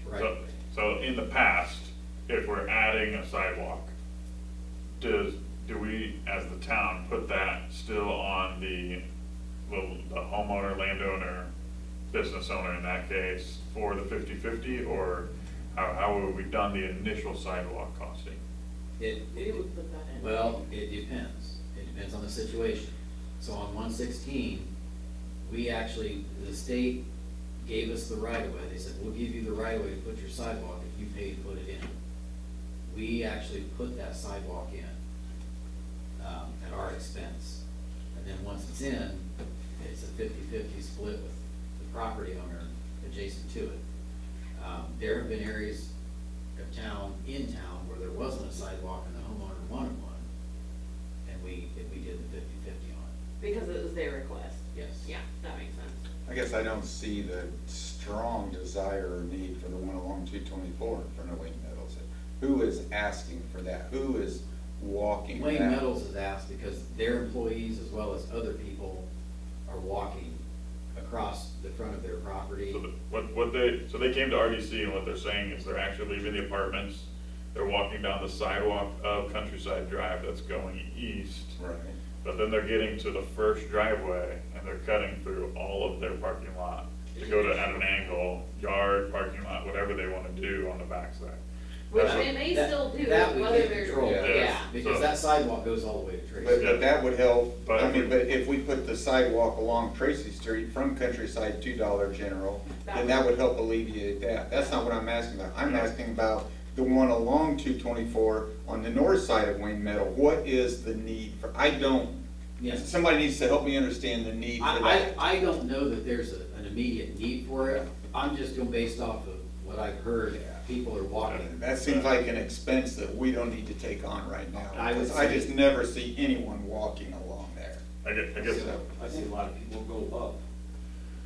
right?
So in the past, if we're adding a sidewalk, do we, as the town, put that still on the homeowner, landowner, business owner in that case, for the 50/50, or how have we done the initial sidewalk costing?
We would put that in.
Well, it depends. It depends on the situation. So on 116, we actually, the state gave us the right of way. They said, we'll give you the right of way to put your sidewalk if you pay to put it in. We actually put that sidewalk in at our expense. And then once it's in, it's a 50/50 split with the property owner adjacent to it. There have been areas of town, in town, where there wasn't a sidewalk and the homeowner wanted one, and we did the 50/50 on it.
Because it was their request.
Yes.
Yeah, that makes sense.
I guess I don't see the strong desire or need for the one along 224 in front of Wayne Meadows. Who is asking for that? Who is walking that?
Wayne Meadows has asked because their employees as well as other people are walking across the front of their property.
So they came to RDC, and what they're saying is they're actually leaving the apartments, they're walking down the sidewalk of Countryside Drive that's going east.
Right.
But then they're getting to the first driveway, and they're cutting through all of their parking lot to go to, at an angle, yard, parking lot, whatever they wanna do on the backside.
Which
That's what-
they may
That-
still do,
that we
whether
can't
they're.
control.
Yeah.
Because
So-
that sidewalk goes all the way to
But,
Tracy.
Yeah.
but that would help,
But
I
if
mean,
we-
but if we put the sidewalk along Tracy Street from Countryside to Dollar General,
That
then
would-
that would help alleviate that. That's not what I'm asking about. I'm
Yeah.
asking about the one along 224 on the north side of Wayne Meadow. What is the need for, I don't,
Yes.
somebody needs to help me understand the need for that.
I don't know that there's an immediate need for it. I'm just going based off of what I've heard, people are walking.
That seems like an expense that we don't need to take on right now.
I would
Because I
say-
just never see anyone walking along there.
I guess,
I see a lot of people go up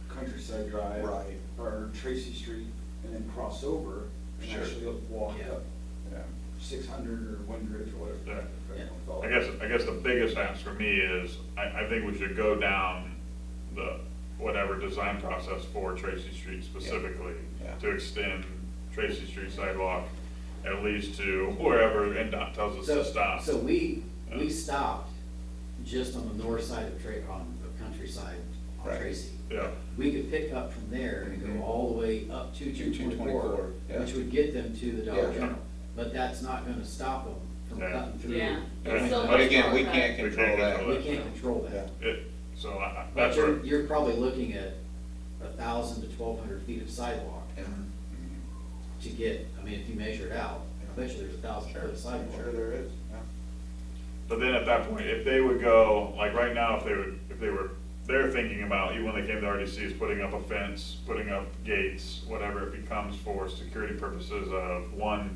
Countryside Drive.
Right.
Or Tracy Street, and then cross over, and
Sure.
actually walk
Yeah.
up
Yeah.
600 or Windridge or whatever.
Yeah.
depending on what
I
it's all.
guess the biggest ask for me is, I think we should go down the, whatever design process for Tracy Street specifically,
Yeah.
to extend Tracy Street sidewalk at least to wherever NDOT tells us
So,
to stop.
so we
Yeah.
stopped just on the north side of Countryside on
Right.
Tracy.
Yeah,
We could pick up from there and
Mhm.
go all the way up to 224,
224, yeah.
which would get them to the Dollar
Yeah.
General. But that's not gonna stop them from
Yeah.
cutting through.
Yeah.
Yeah.
Still
But again,
much
we
more
can't
cut.
control that.
We can't control that.
so
But
that's where,
you're probably looking at 1,000 to 1,200 feet of sidewalk to get, I mean, if you measure it out, I bet you there's 1,000 foot of sidewalk.
Sure there is, yeah.
but then at that point, if they would go, like right now, they're thinking about, even when they came to RDC, is putting up a fence, putting up gates, whatever it becomes for security purposes of, one,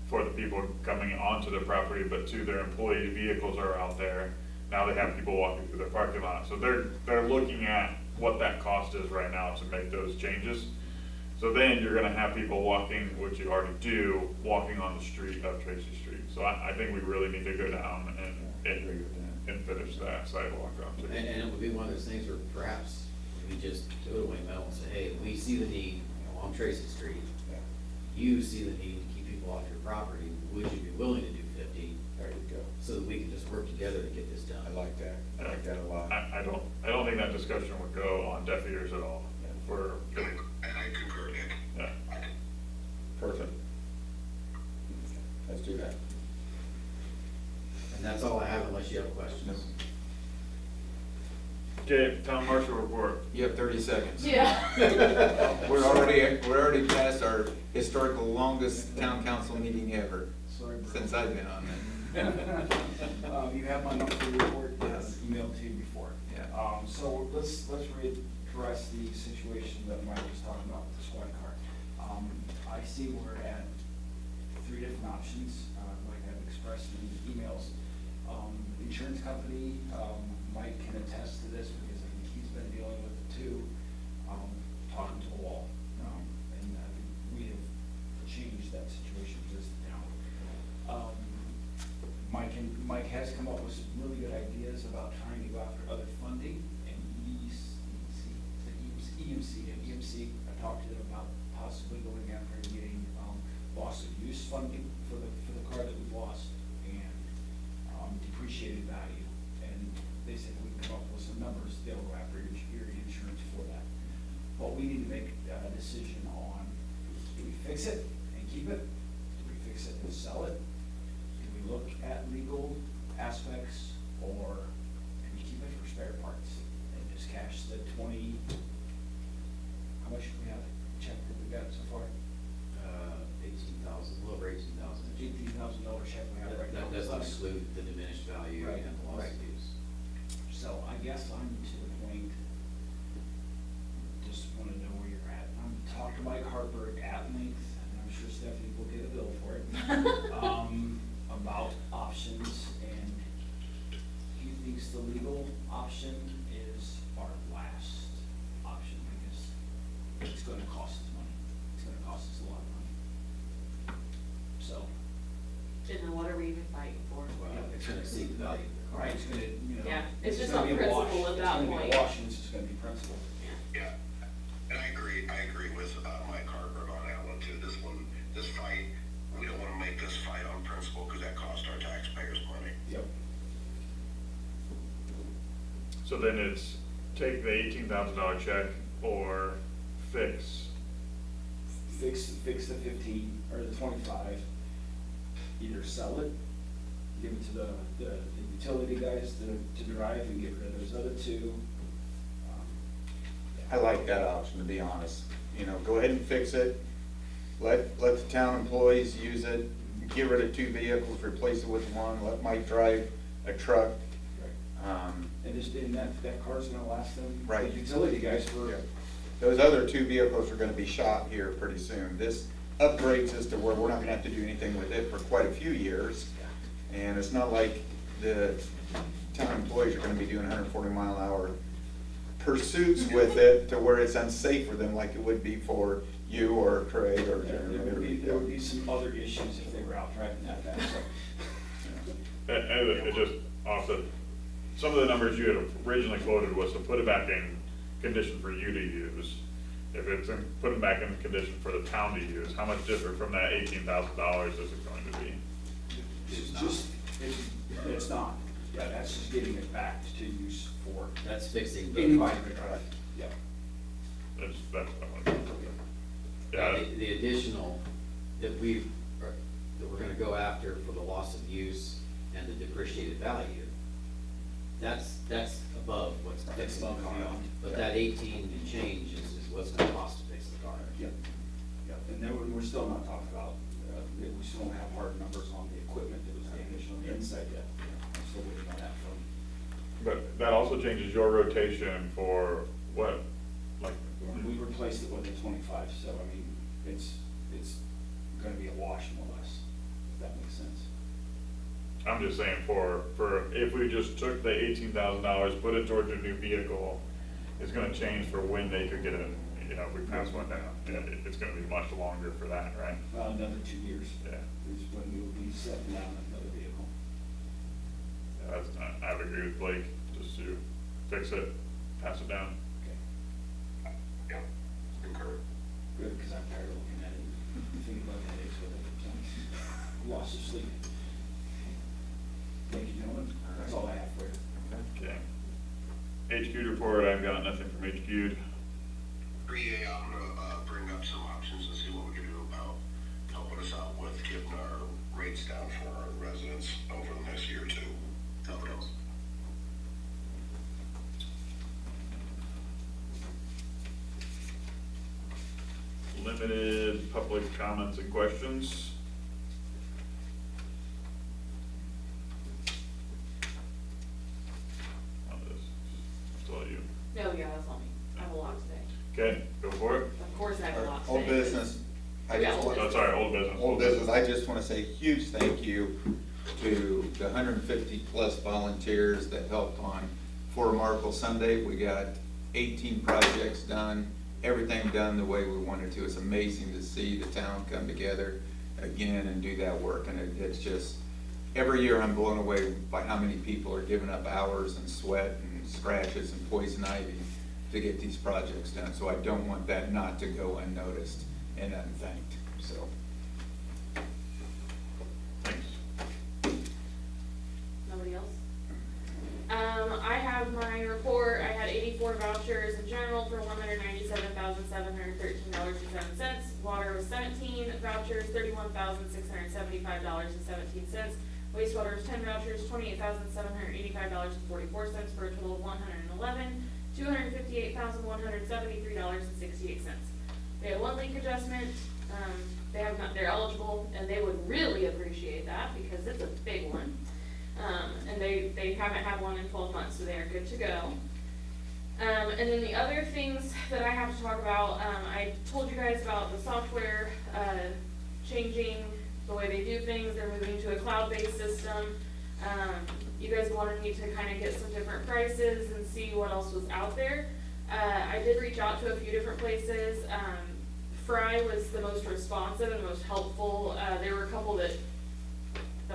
for the people coming onto their property, but two, their employee vehicles are out there. Now they have people walking through their parking lot, so they're looking at what that cost is right now to make those changes. So then you're gonna have people walking, which you already do, walking on the street of Tracy Street. So I think we really need to go down and finish that sidewalk up too.
And it would be one of those things where perhaps we just go to Wayne Meadow and say, hey, we see the need along Tracy Street.
Yeah.
You see the need to keep people off your property. Would you be willing to do 50?
There you go.
So that we can just work together to get this done.
I like that. I like that a lot.
I don't think that discussion would go on deaf ears at all for,
And I concur, Nick.
yeah.
Perfect. Let's do that.
And that's all I have unless you have questions.
Okay, town marshal report.
You have 30 seconds.
Yeah.
We're already past our historical longest town council meeting ever,
Sorry, bro.
since I've been on it.
You have my monthly report,
Yes.
emailed to you before.
Yeah.
So let's readdress the situation that Mike was talking about with the squad car. I see we're at 3 different options, like I've expressed in emails.
insurance company, Mike can attest to this because I think he's been dealing with it too, talking to the wall. And I think we have changed that situation just now. Mike has come up with some really good ideas about trying to go after other funding, and EMC, I talked to them about possibly going after and getting, loss of use funding for the car that we've lost, and, depreciated value. And they said we can come up with some numbers, they'll go after your insurance for that. But we need to make a decision on, do we fix it and keep it? Do we fix it and sell it? Do we look at legal aspects, or do we keep it for spare parts and just cash the 20, how much do we have check that we got so far?
18,000, a little over 18,000.
$18,000 check we have right now.
That doesn't exclude the diminished value
Right,
and the loss
right.
of use.
So I guess I'm to the point, just wanna know where you're at. I'm talking to Mike Harper at length, and I'm sure Stephanie will get a bill for it, about options, and he thinks the legal option is our last option, because it's gonna cost us money. It's gonna cost us a lot of money. So,
And then what are we even fighting for?
Well, it's gonna exceed the value of the car.
right, it's gonna,
Yeah, it's just
gonna
on
be a wash.
principle at that
It's
point.
gonna be a wash, and it's just gonna be principle.
Yeah, and I agree with Mike Harper on that one too. This fight, we don't wanna make this fight on principle, because that costs our taxpayers money.
Yep.
So then it's take the $18,000 check or fix.
Fix the 15, or the 25, either sell it, give it to the utility guys to drive and get rid of those other two.
I like that option, to be honest. You know, go ahead and fix it, let the town employees use it, get rid of 2 vehicles, replace it with one, let Mike drive a truck.
And just, and that car's gonna last them,
Right.
the utility guys for,
Yeah. Those other 2 vehicles are gonna be shot here pretty soon. This upgrades us to where we're not gonna have to do anything with it for quite a few years. And it's not like the town employees are gonna be doing 140-mile-an-hour pursuits with it to where it's unsafe for them, like it would be for you or Craig or
there would be some other issues if they were out driving that fast, so.
And it just offset, some of the numbers you had originally quoted was to put it back in condition for you to use. If it's put it back in condition for the town to use, how much different from that $18,000 is it going to be?
It's not, yeah, that's just getting it back to use for
That's fixing the.
anybody to drive, yeah.
That's what I want.
Yeah,
Yeah,
the additional that we're gonna go after for the loss of use and the depreciated value, that's above what's fixing the car. But that 18 and change is what's gonna cost to fix the car.
Yep, yep, and then we're still not talking about, we still don't have hard numbers on the equipment that was damaged on the inside yet. I'm still waiting on that from.
but that also changes your rotation for what, like,
We replaced it with a 25, so I mean, it's gonna be a wash more or less, if that makes sense.
I'm just saying for if we just took the $18,000, put it towards a new vehicle, it's gonna change for when they could get in, you know, if we pass one down. It's gonna be much longer for that, right?
Another 2 years.
Yeah.
Is when we will be setting down another vehicle.
Yeah, I would agree with Blake, just to fix it, pass it down.
Okay,
Yeah, concur.
good, because I'm tired of looking at it, and thinking about headaches with it, so, loss of sleep. Thank you, gentlemen, that's all I have for you.
Okay. HQ report, I've got nothing from HQ.
3A, I'm gonna bring up some options and see what we can do about helping us out with getting our rates down for our residents over the next year or two. Help it out.
Limited public comments and questions. On this, it's all you.
No, yeah, that's on me. I have a lot today.
Okay, go for it.
Of course I have a lot today.
Old business. I
Yeah,
just
old
want-
Oh, sorry, old business.
Old business, I just want to say a huge thank you to the 150+ volunteers that helped on for Markle Sunday. We got 18 projects done, everything done the way we wanted to. It's amazing to see the town come together again and do that work, and it's just, every year I'm blown away by how many people are giving up hours and sweat and scratches and poison ivy to get these projects done. So I don't want that not to go unnoticed and unthanked, so.
Thanks.
Nobody else? I have my report. I had 84 vouchers in general for $197,713.07. Water was 17 vouchers, $31,675.17. Wastewater was 10 vouchers, $28,785.44 for a total of $258,173.68. They had one leak adjustment. They're eligible, and they would really appreciate that because it's a big one. And they haven't had one in 12 months, so they are good to go. And then the other things that I have to talk about, I told you guys about the software changing the way they do things. They're moving to a cloud-based system. You guys wanted me to kind of get some different prices and see what else was out there. I did reach out to a few different places. Fry was the most responsive and most helpful. There were a couple that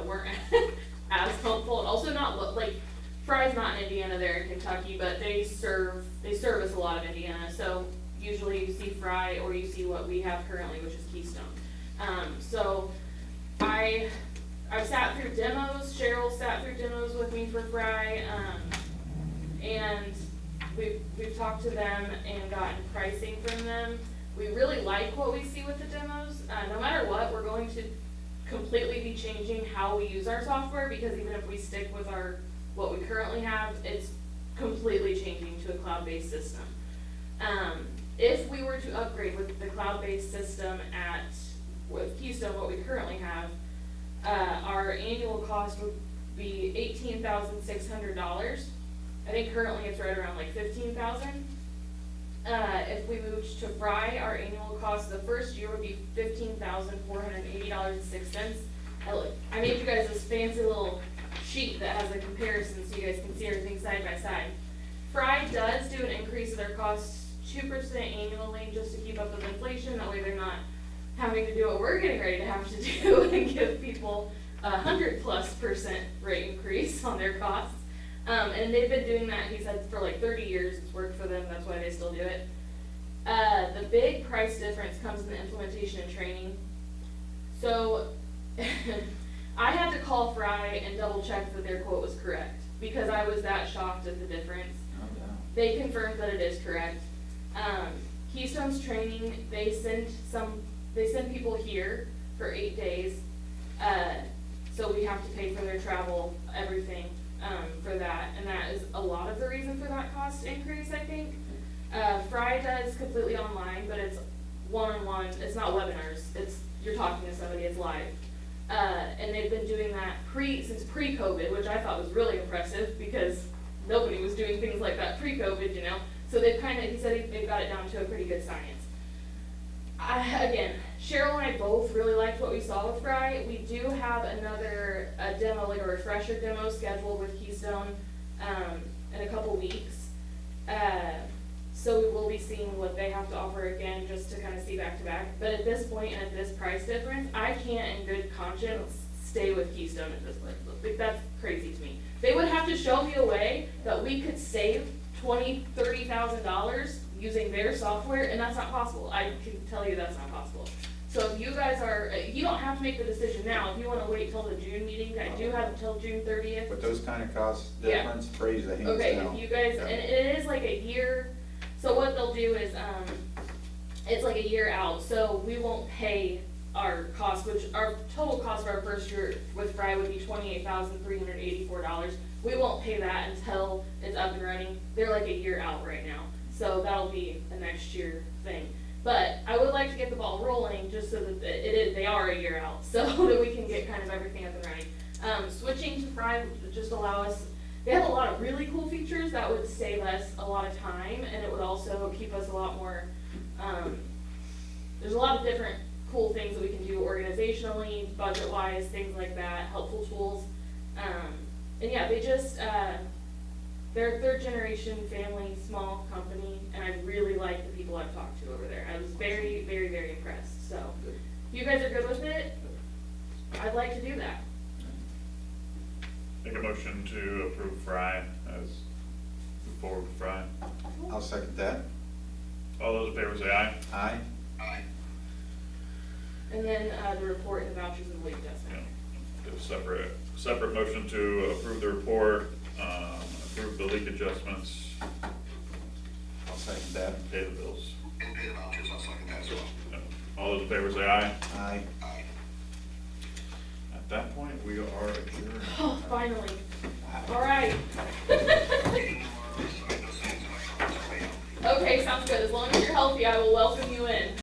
weren't as helpful, and also not like Fry's not in Indiana, they're in Kentucky, but they service a lot of Indiana. So usually you see Fry or you see what we have currently, which is Keystone. So I've sat through demos. Cheryl sat through demos with me for Fry, and we've talked to them and gotten pricing from them. We really like what we see with the demos. No matter what, we're going to completely be changing how we use our software, because even if we stick with what we currently have, it's completely changing to a cloud-based system. If we were to upgrade with the cloud-based system with Keystone, what we currently have, our annual cost would be $18,600. I think currently it's right around like $15,000. If we moved to Fry, our annual cost the first year would be $15,480.06. I made you guys this fancy little sheet that has a comparison so you guys can see everything side by side. Fry does do an increase of their costs 2% annually just to keep up with inflation. That way they're not having to do what we're getting ready to have to do and give people 100+% rate increase on their costs. And they've been doing that, he said, for like 30 years. It's worked for them, that's why they still do it. The big price difference comes in the implementation and training. So I had to call Fry and double check that their quote was correct, because I was that shocked at the difference.
Oh, yeah.
They confirmed that it is correct. Keystone's training, they send people here for 8 days. So we have to pay for their travel, everything. For that, and that is a lot of the reason for that cost increase, I think. Fry does completely online, but it's one-on-one. It's not webinars. You're talking to somebody. It's live, and they've been doing that since pre-COVID, which I thought was really impressive because nobody was doing things like that pre-COVID, you know. So he said they've got it down to a pretty good science. Again, Cheryl and I both really liked what we saw with Fry. We do have a demo, like a refresher demo scheduled with Keystone in a couple weeks. So we will be seeing what they have to offer again, just to kind of see back to back. But at this point and at this price difference, I can't in good conscience stay with Keystone at this point. Like, that's crazy to me. They would have to show me a way that we could save $20,000-$30,000 using their software, and that's not possible. I can tell you that's not possible. So if you guys you don't have to make the decision now. If you want to wait till the June meeting, I do have until June 30th.
With those kind of cost difference, praise the hands
okay,
down.
if you guys, and it is like a year, so what they'll do is, it's like a year out, so we won't pay our cost, which our total cost for our first year with Fry would be $28,384. We won't pay that until it's up and running. They're like a year out right now. So that'll be a next year thing. But I would like to get the ball rolling just so that they are a year out, so that we can get kind of everything up and running. Switching to Fry would just allow us, they have a lot of really cool features that would save us a lot of time, and it would also keep us a lot more, there's a lot of different cool things that we can do organizationally, budget-wise, things like that, helpful tools. And yeah, they just, they're a third generation family, small company, and I really like the people I've talked to over there. I was very, very, very impressed, so. If you guys are good with it, I'd like to do that.
Make a motion to approve Fry as, move forward with Fry.
I'll second that.
All those in favor say aye.
Aye.
Aye.
And then, the report and the vouchers and the leave adjustment.
Do a separate motion to approve the report, approve the leak adjustments,
I'll second that.
pay the bills.
And pay the vouchers, I'll second that as well.
All those in favor say aye.
Aye.
Aye.
At that point, we are adjourned.
Oh, finally. All right.
Meeting tomorrow, so I know things in my comments will be out.
Okay, sounds good. As long as you're healthy, I will welcome you in.